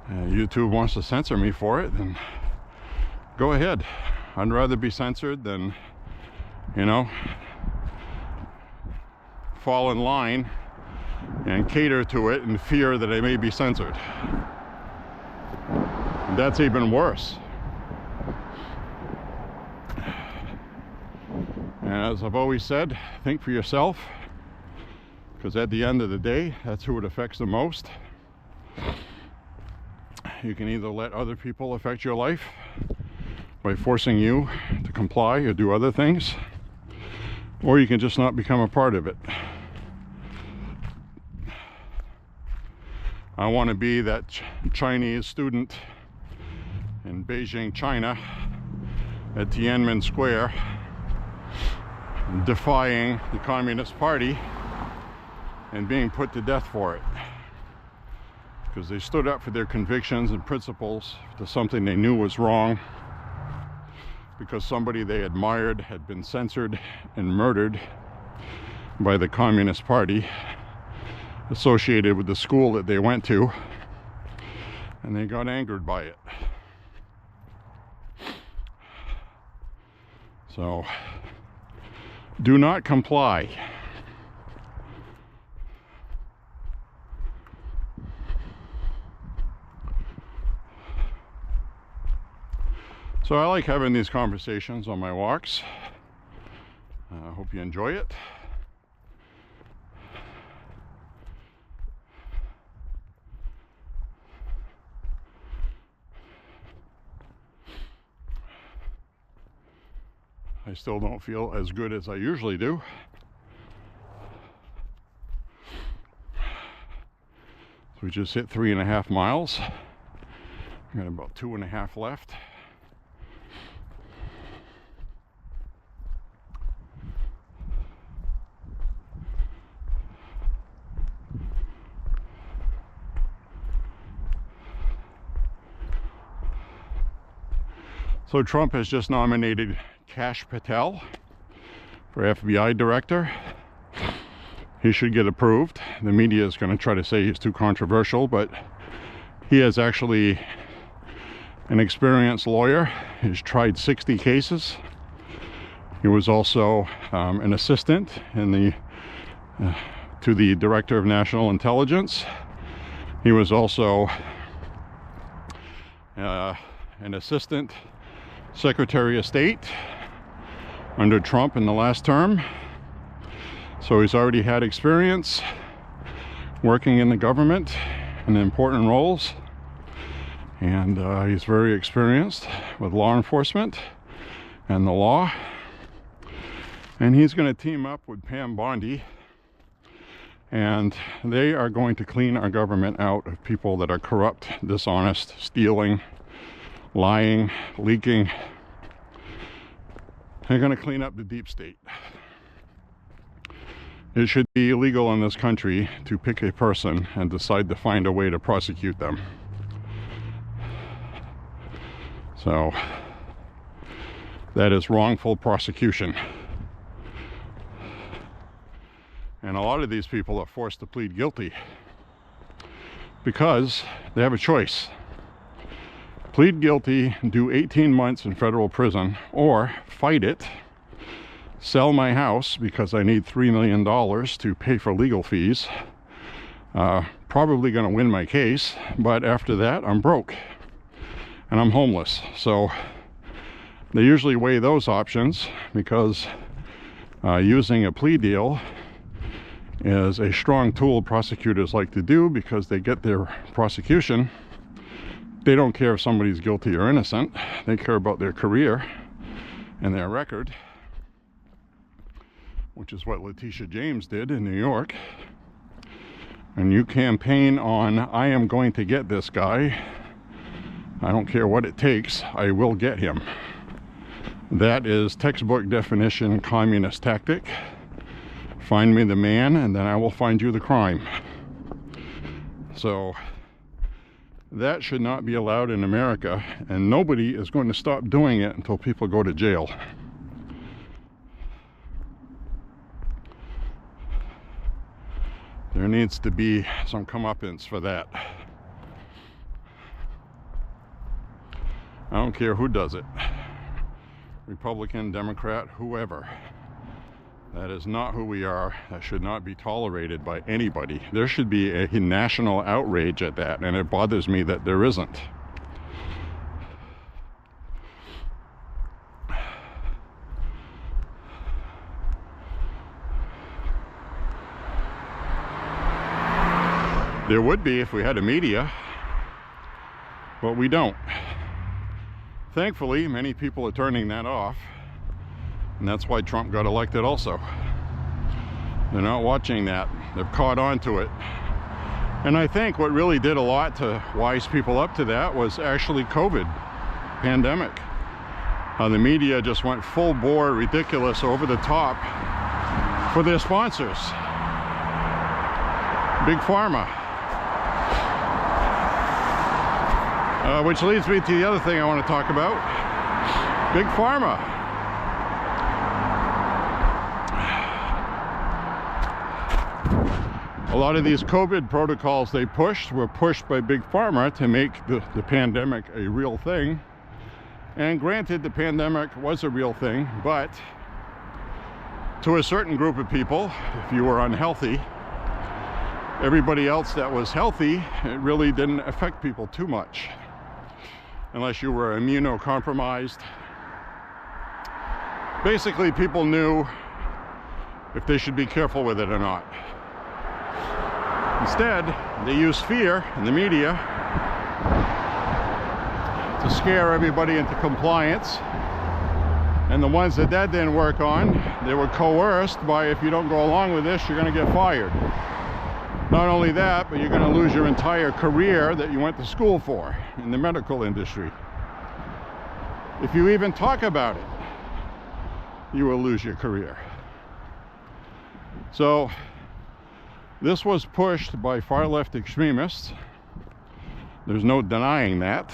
YouTube wants to censor me for it, then go ahead. I'd rather be censored than, you know, fall in line and cater to it in fear that I may be censored. And that's even worse. And as I've always said, think for yourself, because at the end of the day, that's who it affects the most. You can either let other people affect your life by forcing you to comply or do other things, or you can just not become a part of it. I want to be that Chinese student in Beijing, China, at Tiananmen Square, defying the Communist Party and being put to death for it, because they stood up for their convictions and principles to something they knew was wrong, because somebody they admired had been censored and murdered by the Communist Party associated with the school that they went to, and they got angered by it. So do not comply. So I like having these conversations on my walks. I hope you enjoy it. I still don't feel as good as I usually do. So we just hit 3.5 miles. Got about 2.5 left. So Trump has just nominated Kash Patel for FBI director. He should get approved. The media is going to try to say he's too controversial, but he is actually an experienced lawyer. He's tried 60 cases. He was also an assistant in the to the Director of National Intelligence. He was also an assistant Secretary of State under Trump in the last term. So he's already had experience working in the government in important roles, and he's very experienced with law enforcement and the law. And he's going to team up with Pam Bondi, and they are going to clean our government out of people that are corrupt, dishonest, stealing, lying, leaking. They're going to clean up the deep state. It should be illegal in this country to pick a person and decide to find a way to prosecute them. So that is wrongful prosecution. And a lot of these people are forced to plead guilty because they have a choice. Plead guilty, do 18 months in federal prison, or fight it, sell my house because I need $3 million to pay for legal fees. Probably going to win my case, but after that I'm broke and I'm homeless. So they usually weigh those options, because using a plea deal is a strong tool prosecutors like to do, because they get their prosecution. They don't care if somebody's guilty or innocent. They care about their career and their record, which is what Letitia James did in New York. And you campaign on, I am going to get this guy. I don't care what it takes. I will get him. That is textbook definition communist tactic. Find me the man, and then I will find you the crime. So that should not be allowed in America, and nobody is going to stop doing it until people go to jail. There needs to be some comeuppance for that. I don't care who does it. Republican, Democrat, whoever. That is not who we are. That should not be tolerated by anybody. There should be a national outrage at that, and it bothers me that there isn't. There would be if we had a media, but we don't. Thankfully, many people are turning that off, and that's why Trump got elected also. They're not watching that. They've caught on to it. And I think what really did a lot to wise people up to that was actually COVID, pandemic. How the media just went full bore, ridiculous, over the top for their sponsors. Big Pharma. Which leads me to the other thing I want to talk about. Big Pharma. A lot of these COVID protocols they pushed were pushed by Big Pharma to make the pandemic a real thing. And granted, the pandemic was a real thing, but to a certain group of people, if you were unhealthy, everybody else that was healthy, it really didn't affect people too much. Unless you were immunocompromised. Basically, people knew if they should be careful with it or not. Instead, they used fear in the media to scare everybody into compliance. And the ones that didn't work on, they were coerced by, if you don't go along with this, you're going to get fired. Not only that, but you're going to lose your entire career that you went to school for in the medical industry. If you even talk about it, you will lose your career. So this was pushed by far left extremists. There's no denying that.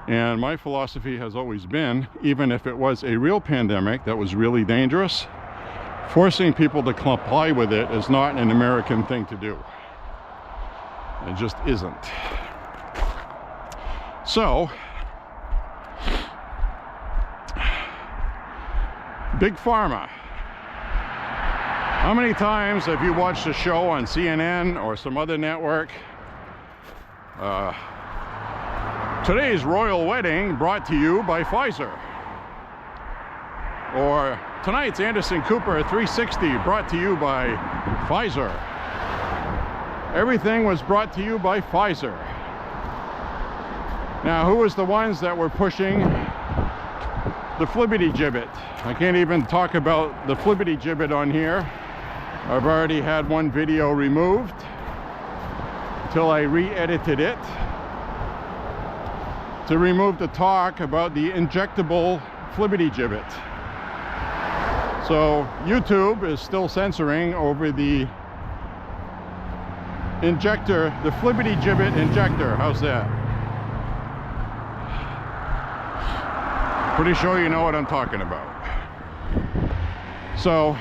And my philosophy has always been, even if it was a real pandemic that was really dangerous, forcing people to comply with it is not an American thing to do. It just isn't. So, Big Pharma. How many times have you watched a show on CNN or some other network? Today's royal wedding brought to you by Pfizer. Or tonight's Anderson Cooper 360 brought to you by Pfizer. Everything was brought to you by Pfizer. Now, who was the ones that were pushing the flibbity gibbet? I can't even talk about the flibbity gibbet on here. I've already had one video removed until I re-edited it to remove the talk about the injectable flibbity gibbet. So YouTube is still censoring over the injector, the flibbity gibbet injector. How's that? Pretty sure you know what I'm talking about. So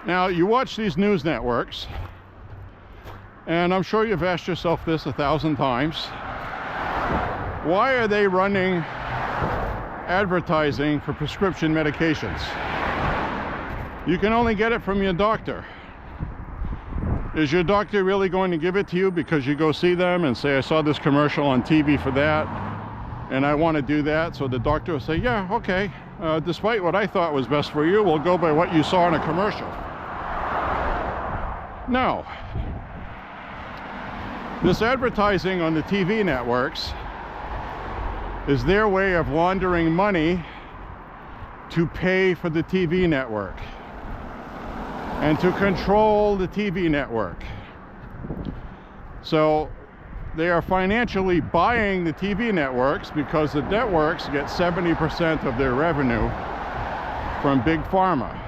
now you watch these news networks, and I'm sure you've asked yourself this 1,000 times. Why are they running advertising for prescription medications? You can only get it from your doctor. Is your doctor really going to give it to you because you go see them and say, I saw this commercial on TV for that and I want to do that? So the doctor will say, yeah, okay, despite what I thought was best for you, we'll go by what you saw in a commercial. No. This advertising on the TV networks is their way of laundering money to pay for the TV network and to control the TV network. So they are financially buying the TV networks because the networks get 70% of their revenue from Big Pharma.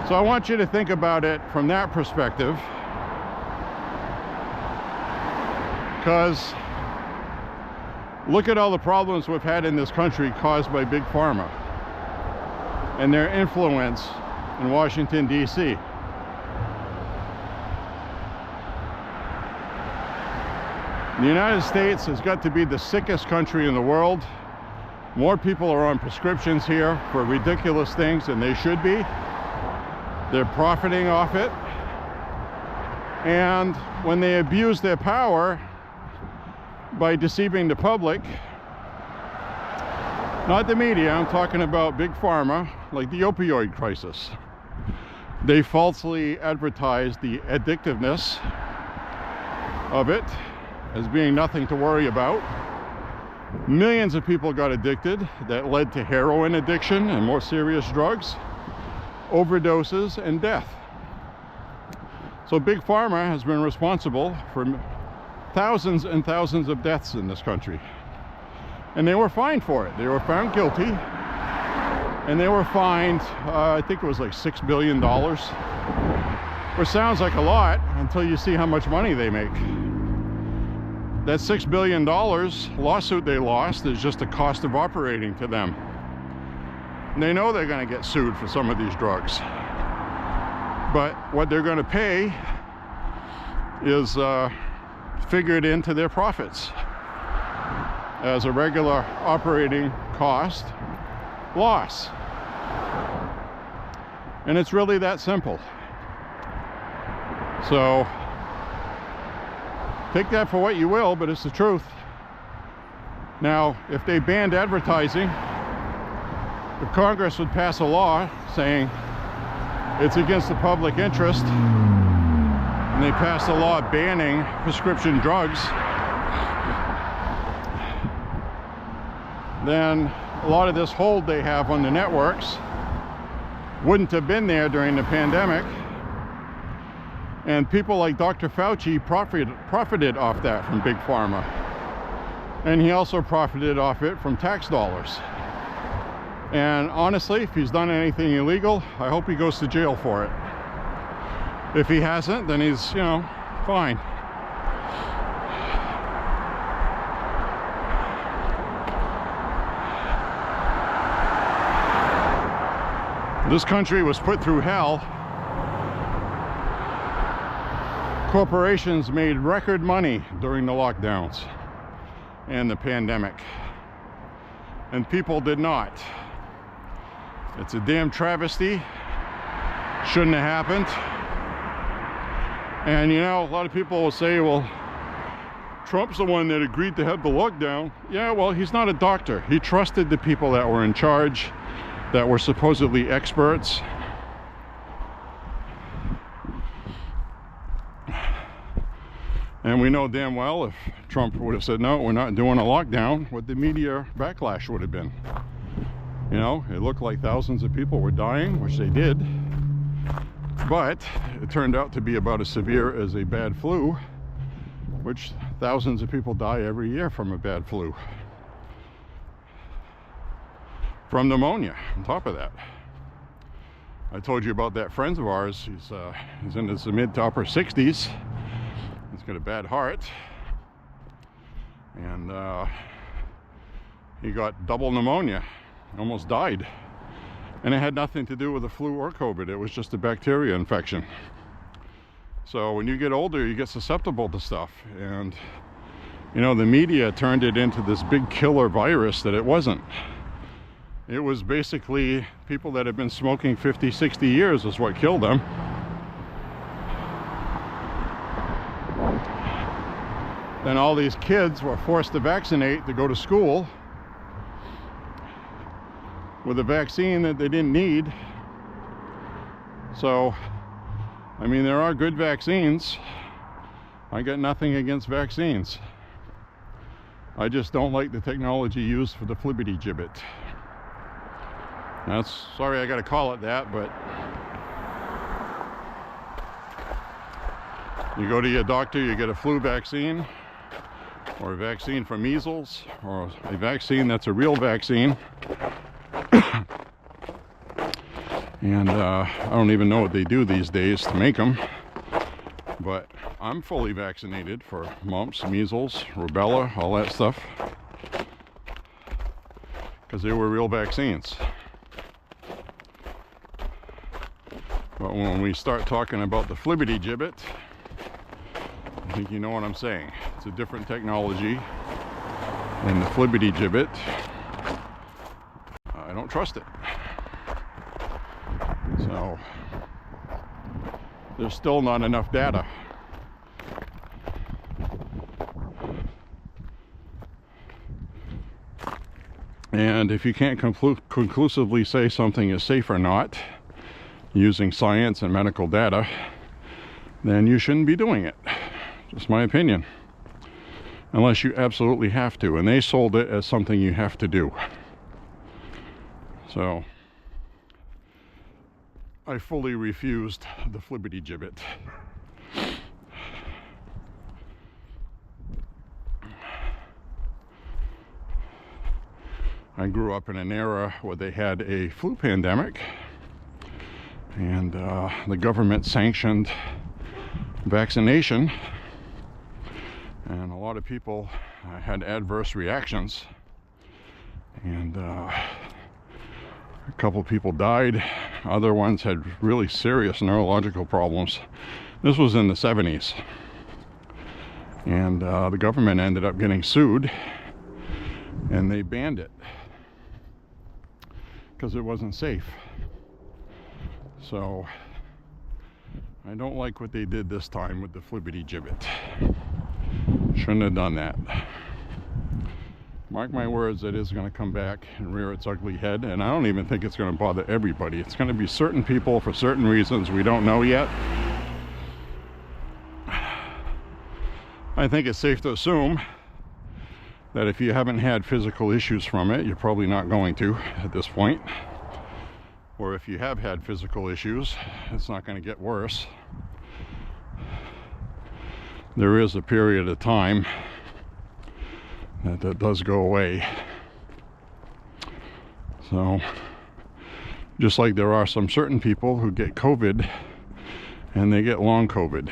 So I want you to think about it from that perspective, because look at all the problems we've had in this country caused by Big Pharma and their influence in Washington, D.C. The United States has got to be the sickest country in the world. More people are on prescriptions here for ridiculous things than they should be. They're profiting off it. And when they abuse their power by deceiving the public, not the media, I'm talking about big pharma, like the opioid crisis. They falsely advertise the addictiveness of it as being nothing to worry about. Millions of people got addicted. That led to heroin addiction and more serious drugs, overdoses, and death. So Big Pharma has been responsible for thousands and thousands of deaths in this country. And they were fined for it. They were found guilty. And they were fined, I think it was like $6 billion. Which sounds like a lot until you see how much money they make. That $6 billion lawsuit they lost is just the cost of operating to them. And they know they're going to get sued for some of these drugs. But what they're going to pay is figured into their profits as a regular operating cost loss. And it's really that simple. So take that for what you will, but it's the truth. Now, if they banned advertising, if Congress would pass a law saying it's against the public interest, and they passed a law banning prescription drugs, then a lot of this hold they have on the networks wouldn't have been there during the pandemic. And people like Dr. Fauci profited off that from Big Pharma. And he also profited off it from tax dollars. And honestly, if he's done anything illegal, I hope he goes to jail for it. If he hasn't, then he's, fine. This country was put through hell. Corporations made record money during the lockdowns and the pandemic, and people did not. It's a damn travesty. Shouldn't have happened. And a lot of people will say, well, Trump's the one that agreed to have the lockdown. Yeah, well, he's not a doctor. He trusted the people that were in charge, that were supposedly experts. And we know damn well if Trump would have said, no, we're not doing a lockdown, what the media backlash would have been. It looked like thousands of people were dying, which they did. But it turned out to be about as severe as a bad flu, which thousands of people die every year from a bad flu. From pneumonia, on top of that. I told you about that friend of ours. He's in his mid to upper 60s. He's got a bad heart, and he got double pneumonia, almost died. And it had nothing to do with the flu or COVID. It was just a bacteria infection. So when you get older, you get susceptible to stuff. And, the media turned it into this big killer virus that it wasn't. It was basically people that had been smoking 50, 60 years is what killed them. Then all these kids were forced to vaccinate to go to school with a vaccine that they didn't need. So, there are good vaccines. I got nothing against vaccines. I just don't like the technology used for the flibbity gibbet. Sorry I gotta call it that, but you go to your doctor, you get a flu vaccine, or a vaccine for measles, or a vaccine that's a real vaccine. And I don't even know what they do these days to make them. But I'm fully vaccinated for mumps, measles, rubella, all that stuff. Because they were real vaccines. But when we start talking about the flibbity gibbet, I think you know what I'm saying. it's a different technology. And the flibbity gibbet, I don't trust it. So there's still not enough data. And if you can't conclusively say something is safe or not using science and medical data, then you shouldn't be doing it. Just my opinion. Unless you absolutely have to. And they sold it as something you have to do. So I fully refused the flibbity gibbet. I grew up in an era where they had a flu pandemic, and the government sanctioned vaccination, and a lot of people had adverse reactions, and a couple people died. Other ones had really serious neurological problems. This was in the 70s, and the government ended up getting sued, and they banned it because it wasn't safe. So I don't like what they did this time with the flibbity gibbet. Shouldn't have done that. Mark my words, it is going to come back and rear its ugly head, and I don't even think it's going to bother everybody. It's going to be certain people for certain reasons we don't know yet. I think it's safe to assume that if you haven't had physical issues from it, you're probably not going to at this point. Or if you have had physical issues, it's not going to get worse. There is a period of time that does go away. So, just like there are some certain people who get COVID and they get long COVID.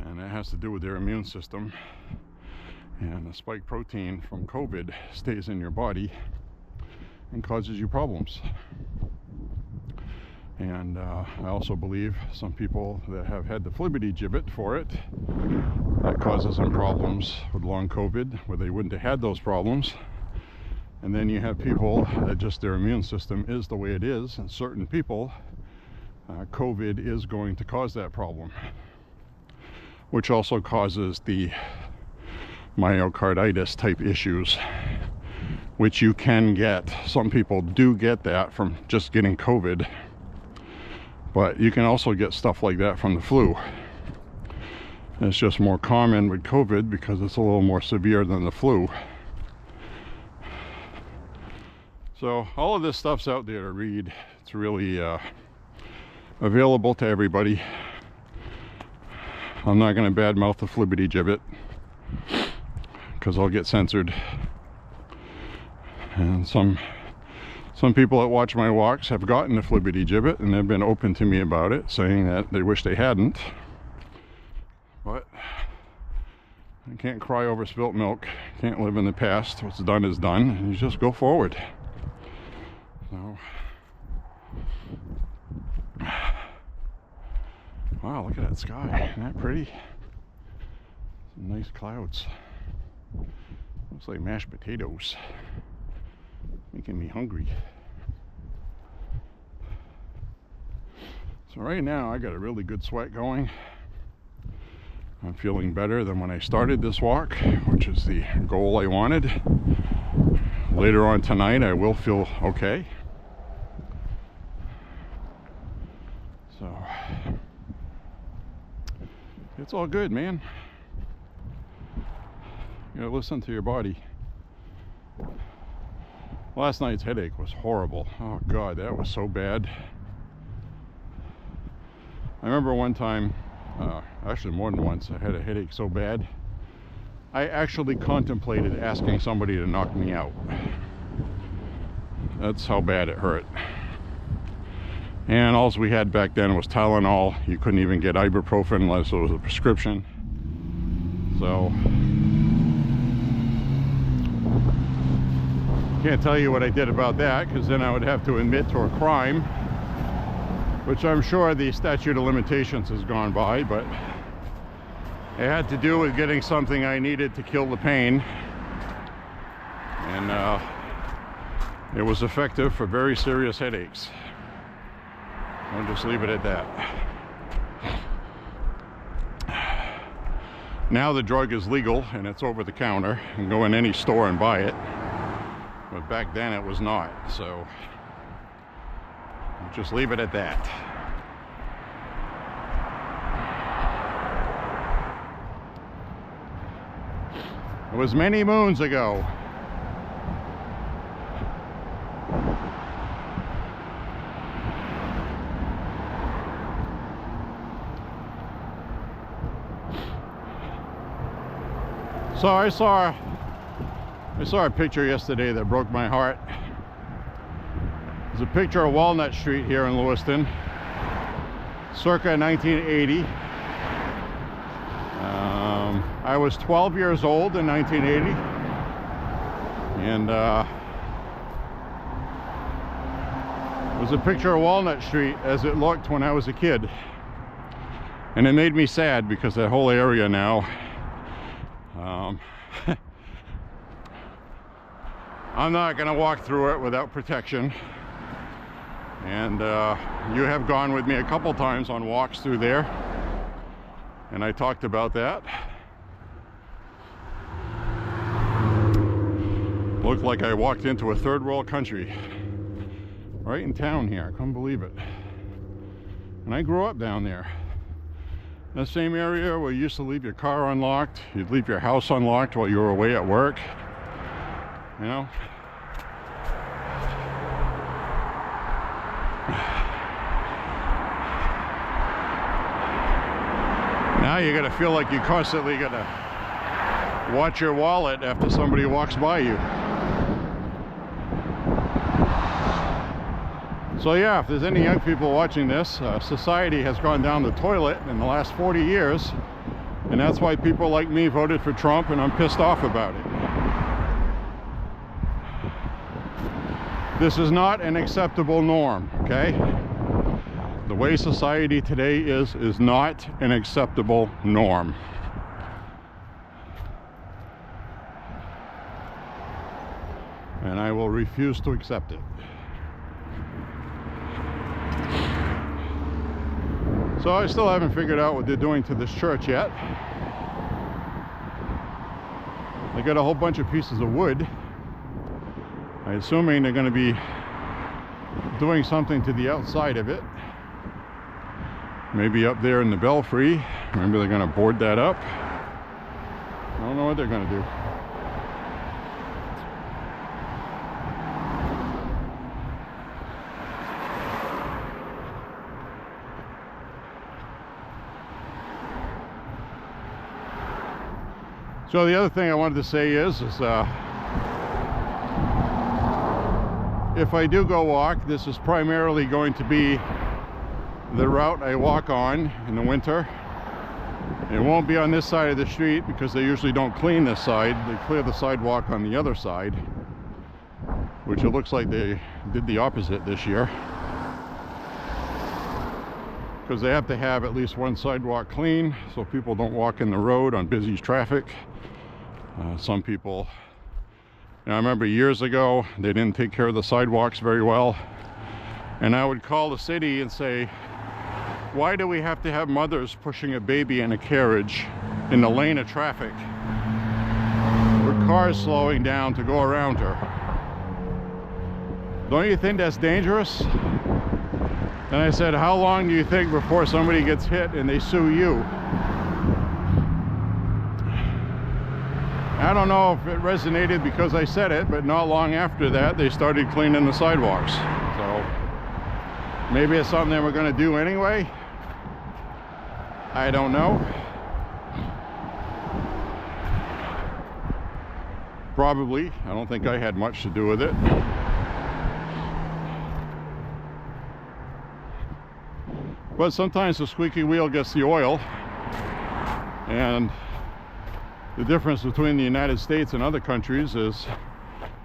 And that has to do with their immune system. And the spike protein from COVID stays in your body and causes you problems. And I also believe some people that have had the flibbity gibbet for it, that causes them problems with long COVID, where they wouldn't have had those problems. And then you have people that just their immune system is the way it is, and certain people, COVID is going to cause that problem, which also causes the myocarditis type issues, which you can get. Some people do get that from just getting COVID, but you can also get stuff like that from the flu. It's just more common with COVID because it's a little more severe than the flu. So all of this stuff's out there to read. It's really available to everybody. I'm not going to badmouth the flibbity gibbet because I'll get censored. And some people that watch my walks have gotten the flibbity gibbet and they've been open to me about it, saying that they wish they hadn't. But I can't cry over spilt milk. Can't live in the past. What's done is done, and you just go forward. So, wow, look at that sky. Isn't that pretty? Some nice clouds. Looks like mashed potatoes. Making me hungry. So right now I got a really good sweat going. I'm feeling better than when I started this walk, which is the goal I wanted. Later on tonight I will feel okay. So it's all good, man. You gotta listen to your body. Last night's headache was horrible. Oh God, that was so bad. I remember one time, actually more than once, I had a headache so bad, I actually contemplated asking somebody to knock me out. That's how bad it hurt. And all we had back then was Tylenol. You couldn't even get ibuprofen unless it was a prescription. So can't tell you what I did about that, because then I would have to admit to a crime, which I'm sure the statute of limitations has gone by, but It had to do with getting something I needed to kill the pain, and it was effective for very serious headaches. I'll just leave it at that. Now the drug is legal and it's over the counter. You can go in any store and buy it. But back then it was not, so I'll just leave it at that. It was many moons ago. So I saw a picture yesterday that broke my heart. There's a picture of Walnut Street here in Lewiston, circa 1980. I was 12 years old in 1980, and it was a picture of Walnut Street as it looked when I was a kid. And it made me sad because that whole area now, I'm not going to walk through it without protection. And you have gone with me a couple times on walks through there, and I talked about that. Looked like I walked into a third world country right in town here. I couldn't believe it. And I grew up down there. That same area where you used to leave your car unlocked, you'd leave your house unlocked while you were away at work. You know? Now you gotta feel like you constantly gotta watch your wallet after somebody walks by you. So yeah, if there's any young people watching this, society has gone down the toilet in the last 40 years, and that's why people like me voted for Trump, and I'm pissed off about it. This is not an acceptable norm, okay? The way society today is not an acceptable norm. And I will refuse to accept it. So I still haven't figured out what they're doing to this church yet. They got a whole bunch of pieces of wood. I'm assuming they're going to be doing something to the outside of it. Maybe up there in the belfry. Maybe they're going to board that up. I don't know what they're going to do. So the other thing I wanted to say is if I do go walk, this is primarily going to be the route I walk on in the winter. It won't be on this side of the street because they usually don't clean this side. They clear the sidewalk on the other side, which it looks like they did the opposite this year, because they have to have at least one sidewalk clean so people don't walk in the road on busy traffic. Some people, I remember years ago, they didn't take care of the sidewalks very well, and I would call the city and say, why do we have to have mothers pushing a baby in a carriage in the lane of traffic with cars slowing down to go around her? Don't you think that's dangerous? And I said, how long do you think before somebody gets hit and they sue you? I don't know if it resonated because I said it, but not long after that, they started cleaning the sidewalks. So maybe it's something that we're going to do anyway. I don't know. Probably. I don't think I had much to do with it. But sometimes the squeaky wheel gets the oil, and the difference between the United States and other countries is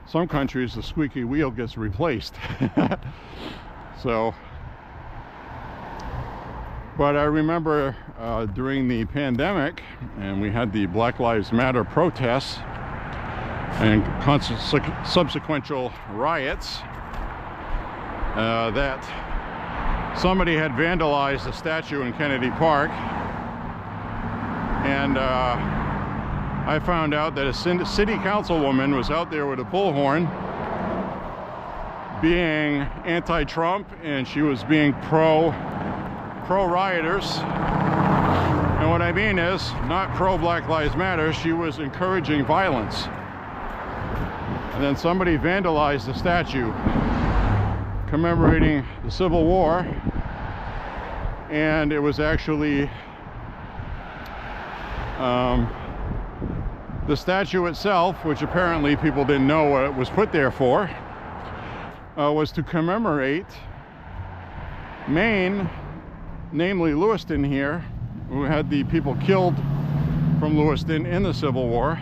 some countries the squeaky wheel gets replaced. So But I remember during the pandemic, and we had the Black Lives Matter protests and subsequent riots, that somebody had vandalized a statue in Kennedy Park, and I found out that a city councilwoman was out there with a bullhorn being anti-Trump, and she was being pro-rioters. And what I mean is, not pro-Black Lives Matter, she was encouraging violence. And then somebody vandalized the statue commemorating the Civil War, and it was actually the statue itself, which apparently people didn't know what it was put there for, was to commemorate Maine, namely Lewiston here, who had the people killed from Lewiston in the Civil War.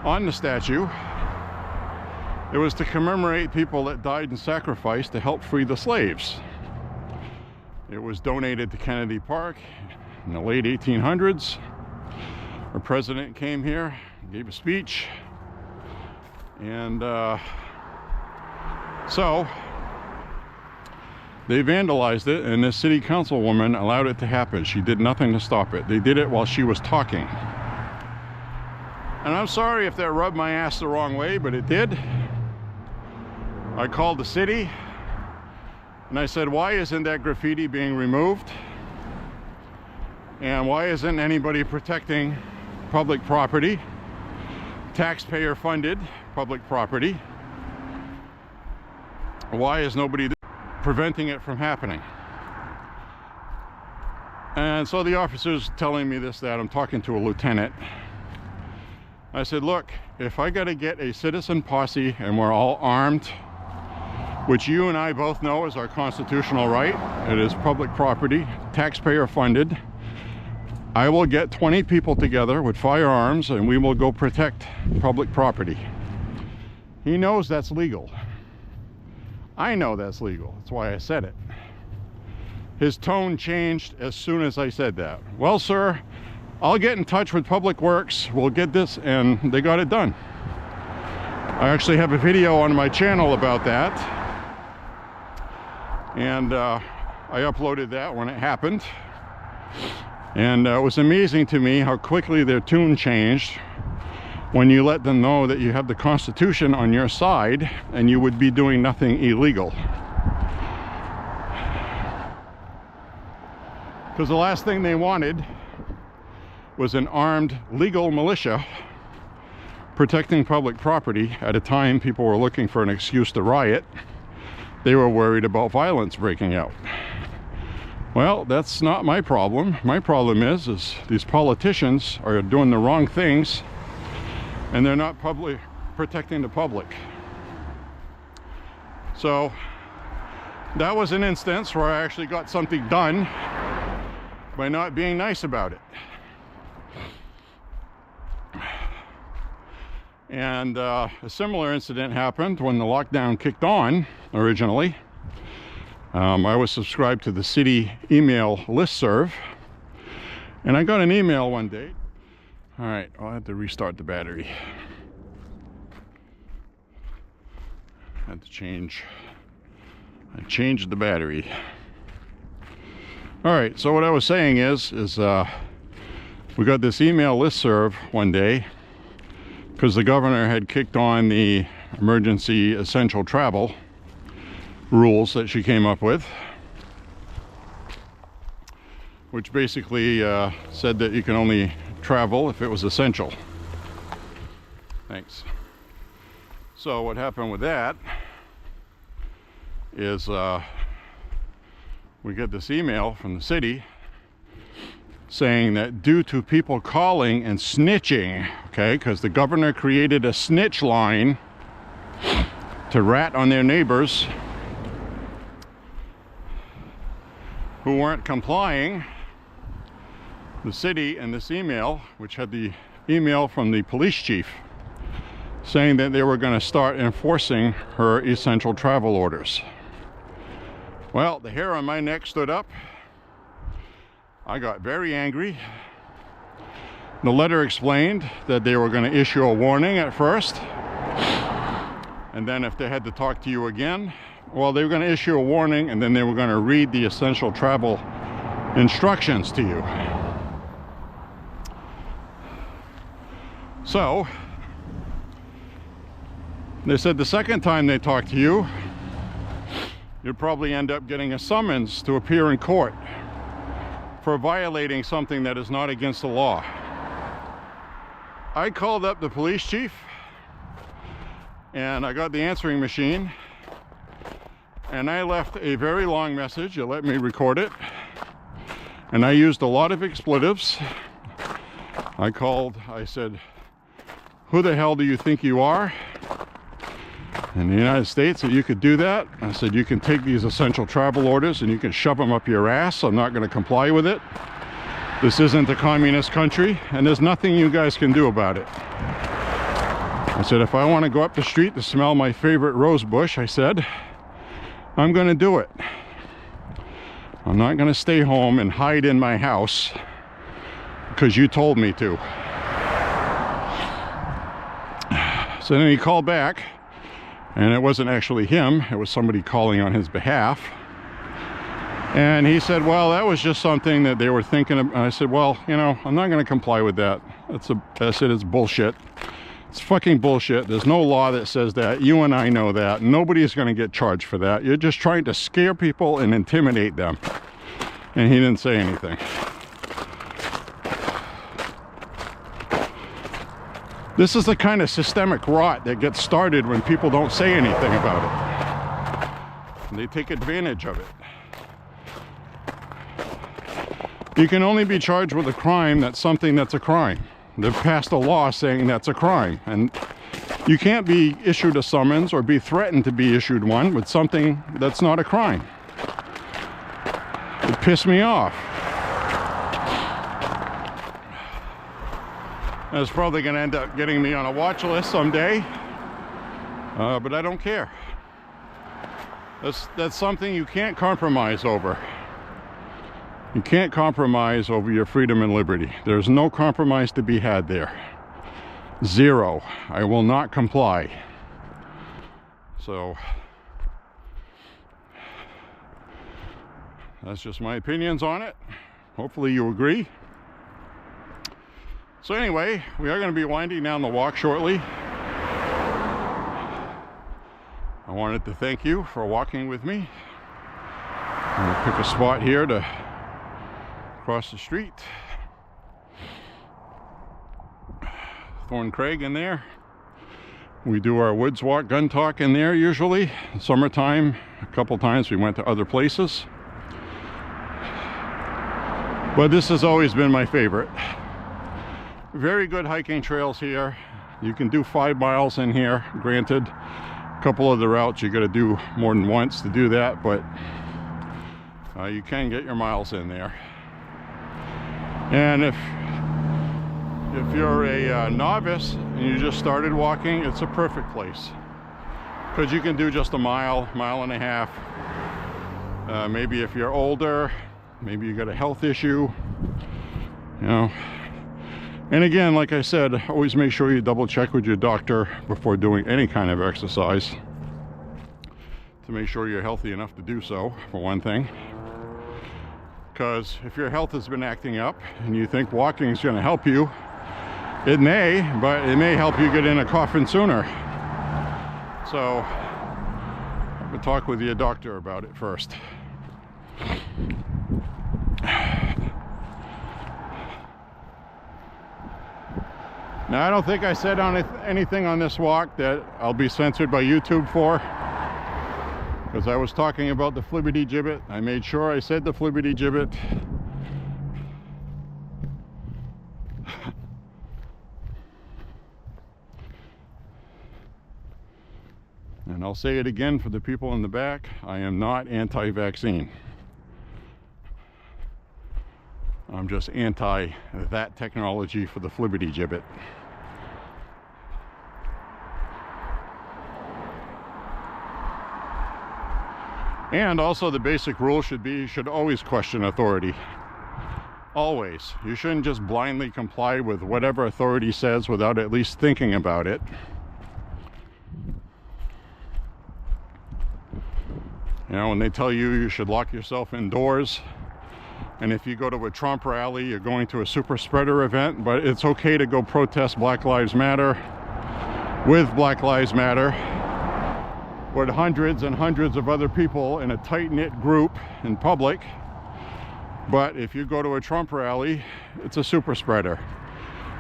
On the statue, it was to commemorate people that died and sacrificed to help free the slaves. It was donated to Kennedy Park in the late 1800s. Our president came here, gave a speech, and so they vandalized it, and this city councilwoman allowed it to happen. She did nothing to stop it. They did it while she was talking. And I'm sorry if that rubbed my ass the wrong way, but it did. I called the city and I said, why isn't that graffiti being removed? And why isn't anybody protecting public property, taxpayer funded public property? Why is nobody preventing it from happening? And so the officer's telling me this, that. I'm talking to a lieutenant. I said, look, if I got to get a citizen posse and we're all armed, which you and I both know is our constitutional right, it is public property, taxpayer funded, I will get 20 people together with firearms and we will go protect public property. He knows that's legal. I know that's legal. That's why I said it. His tone changed as soon as I said that. Well, sir, I'll get in touch with Public Works. We'll get this, and they got it done. I actually have a video on my channel about that. And I uploaded that when it happened. And it was amazing to me how quickly their tune changed when you let them know that you have the Constitution on your side and you would be doing nothing illegal. Because the last thing they wanted was an armed legal militia protecting public property at a time people were looking for an excuse to riot. They were worried about violence breaking out. Well, that's not my problem. My problem is these politicians are doing the wrong things and they're not protecting the public. So that was an instance where I actually got something done by not being nice about it. And a similar incident happened when the lockdown kicked on originally. I was subscribed to the city email listserv, and I got an email one day. All right, I'll have to restart the battery. I changed the battery. All right, so what I was saying is we got this email listserv one day because the governor had kicked on the emergency essential travel rules that she came up with, which basically said that you can only travel if it was essential. Thanks. So what happened with that is we get this email from the city saying that due to people calling and snitching, okay, because the governor created a snitch line to rat on their neighbors who weren't complying, the city and this email, which had the email from the police chief saying that they were going to start enforcing her essential travel orders. Well, the hair on my neck stood up I got very angry. The letter explained that they were going to issue a warning at first, and then if they had to talk to you again, well, they were going to issue a warning, and then they were going to read the essential travel instructions to you. So they said the second time they talk to you, you'd probably end up getting a summons to appear in court for violating something that is not against the law. I called up the police chief, and I got the answering machine, and I left a very long message. You let me record it, and I used a lot of expletives. I said, "Who the hell do you think you are in the United States that you could do that?" I said, "You can take these essential travel orders and you can shove them up your ass. I'm not going to comply with it. This isn't a communist country, and there's nothing you guys can do about it." I said, "If I want to go up the street to smell my favorite rose bush," I said, "I'm going to do it. I'm not going to stay home and hide in my house because you told me to." So then he called back, and it wasn't actually him, it was somebody calling on his behalf. And he said, "Well, that was just something that they were thinking of." And I said, "Well, you know, I'm not going to comply with that. I said, "It's bullshit. It's fucking bullshit. There's no law that says that. You and I know that. Nobody's going to get charged for that. You're just trying to scare people and intimidate them." And he didn't say anything. This is the kind of systemic rot that gets started when people don't say anything about it. And they take advantage of it. You can only be charged with a crime that's something that's a crime. They've passed a law saying that's a crime. And you can't be issued a summons or be threatened to be issued one with something that's not a crime. It pissed me off. That's probably going to end up getting me on a watch list someday, but I don't care. That's something you can't compromise over. You can't compromise over your freedom and liberty. There's no compromise to be had there. Zero. I will not comply. So that's just my opinions on it. Hopefully you agree. So anyway, we are going to be winding down the walk shortly. I wanted to thank you for walking with me. I'm going to pick a spot here to cross the street. Thorn Craig in there. We do our woods walk, gun talk in there usually. Summertime, a couple times we went to other places. But this has always been my favorite. Very good hiking trails here. You can do 5 miles in here, granted. A couple of the routes you got to do more than once to do that, but you can get your miles in there. And if you're a novice and you just started walking, it's a perfect place, because you can do just a mile, mile and a half. Maybe if you're older, maybe you got a health issue, you know. And again, like I said, always make sure you double check with your doctor before doing any kind of exercise, to make sure you're healthy enough to do so, for one thing. Because if your health has been acting up and you think walking is going to help you, it may, but it may help you get in a coffin sooner. So have a talk with your doctor about it first. Now, I don't think I said anything on this walk that I'll be censored by YouTube for, because I was talking about the flibbity gibbet. I made sure I said the flibbity gibbet. And I'll say it again for the people in the back, I am not anti-vaccine. I'm just anti that technology for the flibbity gibbet. And also the basic rule should be, you should always question authority. Always. You shouldn't just blindly comply with whatever authority says without at least thinking about it. You know, when they tell you you should lock yourself indoors, and if you go to a Trump rally, you're going to a super spreader event, but it's okay to go protest Black Lives Matter with Black Lives Matter with hundreds and hundreds of other people in a tight-knit group in public. But if you go to a Trump rally, it's a super spreader.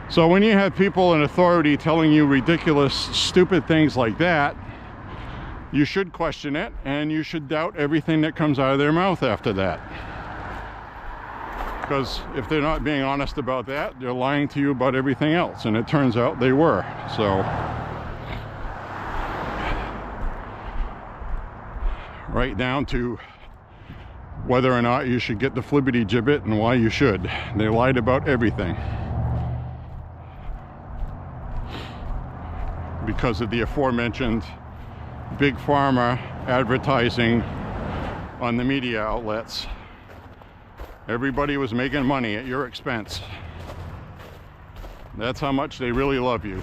So when you have people in authority telling you ridiculous, stupid things like that, you should question it, and you should doubt everything that comes out of their mouth after that. Because if they're not being honest about that, they're lying to you about everything else, and it turns out they were. So right down to whether or not you should get the flibbity gibbet and why you should. They lied about everything because of the aforementioned big pharma advertising on the media outlets. Everybody was making money at your expense. That's how much they really love you.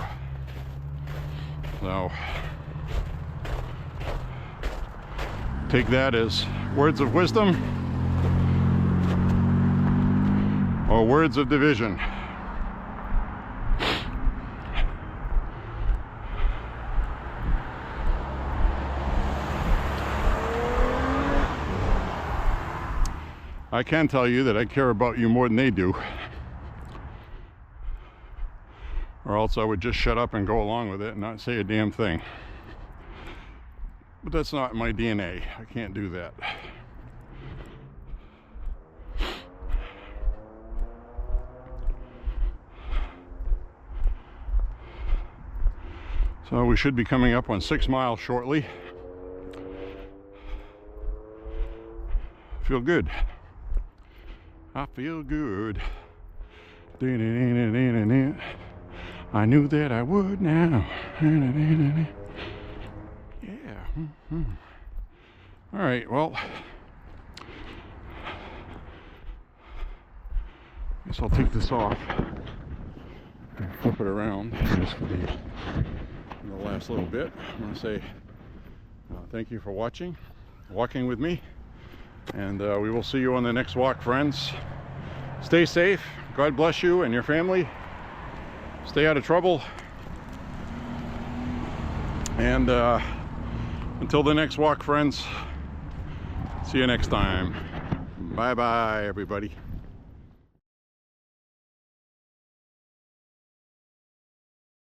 So take that as words of wisdom or words of division. I can tell you that I care about you more than they do, or else I would just shut up and go along with it and not say a damn thing. But that's not my DNA. I can't do that. So we should be coming up on 6 miles shortly. Feel good. I feel good. I knew that I would now. Yeah. All right, well, guess I'll take this off and flip it around just for the last little bit. I'm going to say thank you for walking with me, and we will see you on the next walk, friends. Stay safe. God bless you and your family. Stay out of trouble. And until the next walk, friends, see you next time. Bye bye, everybody.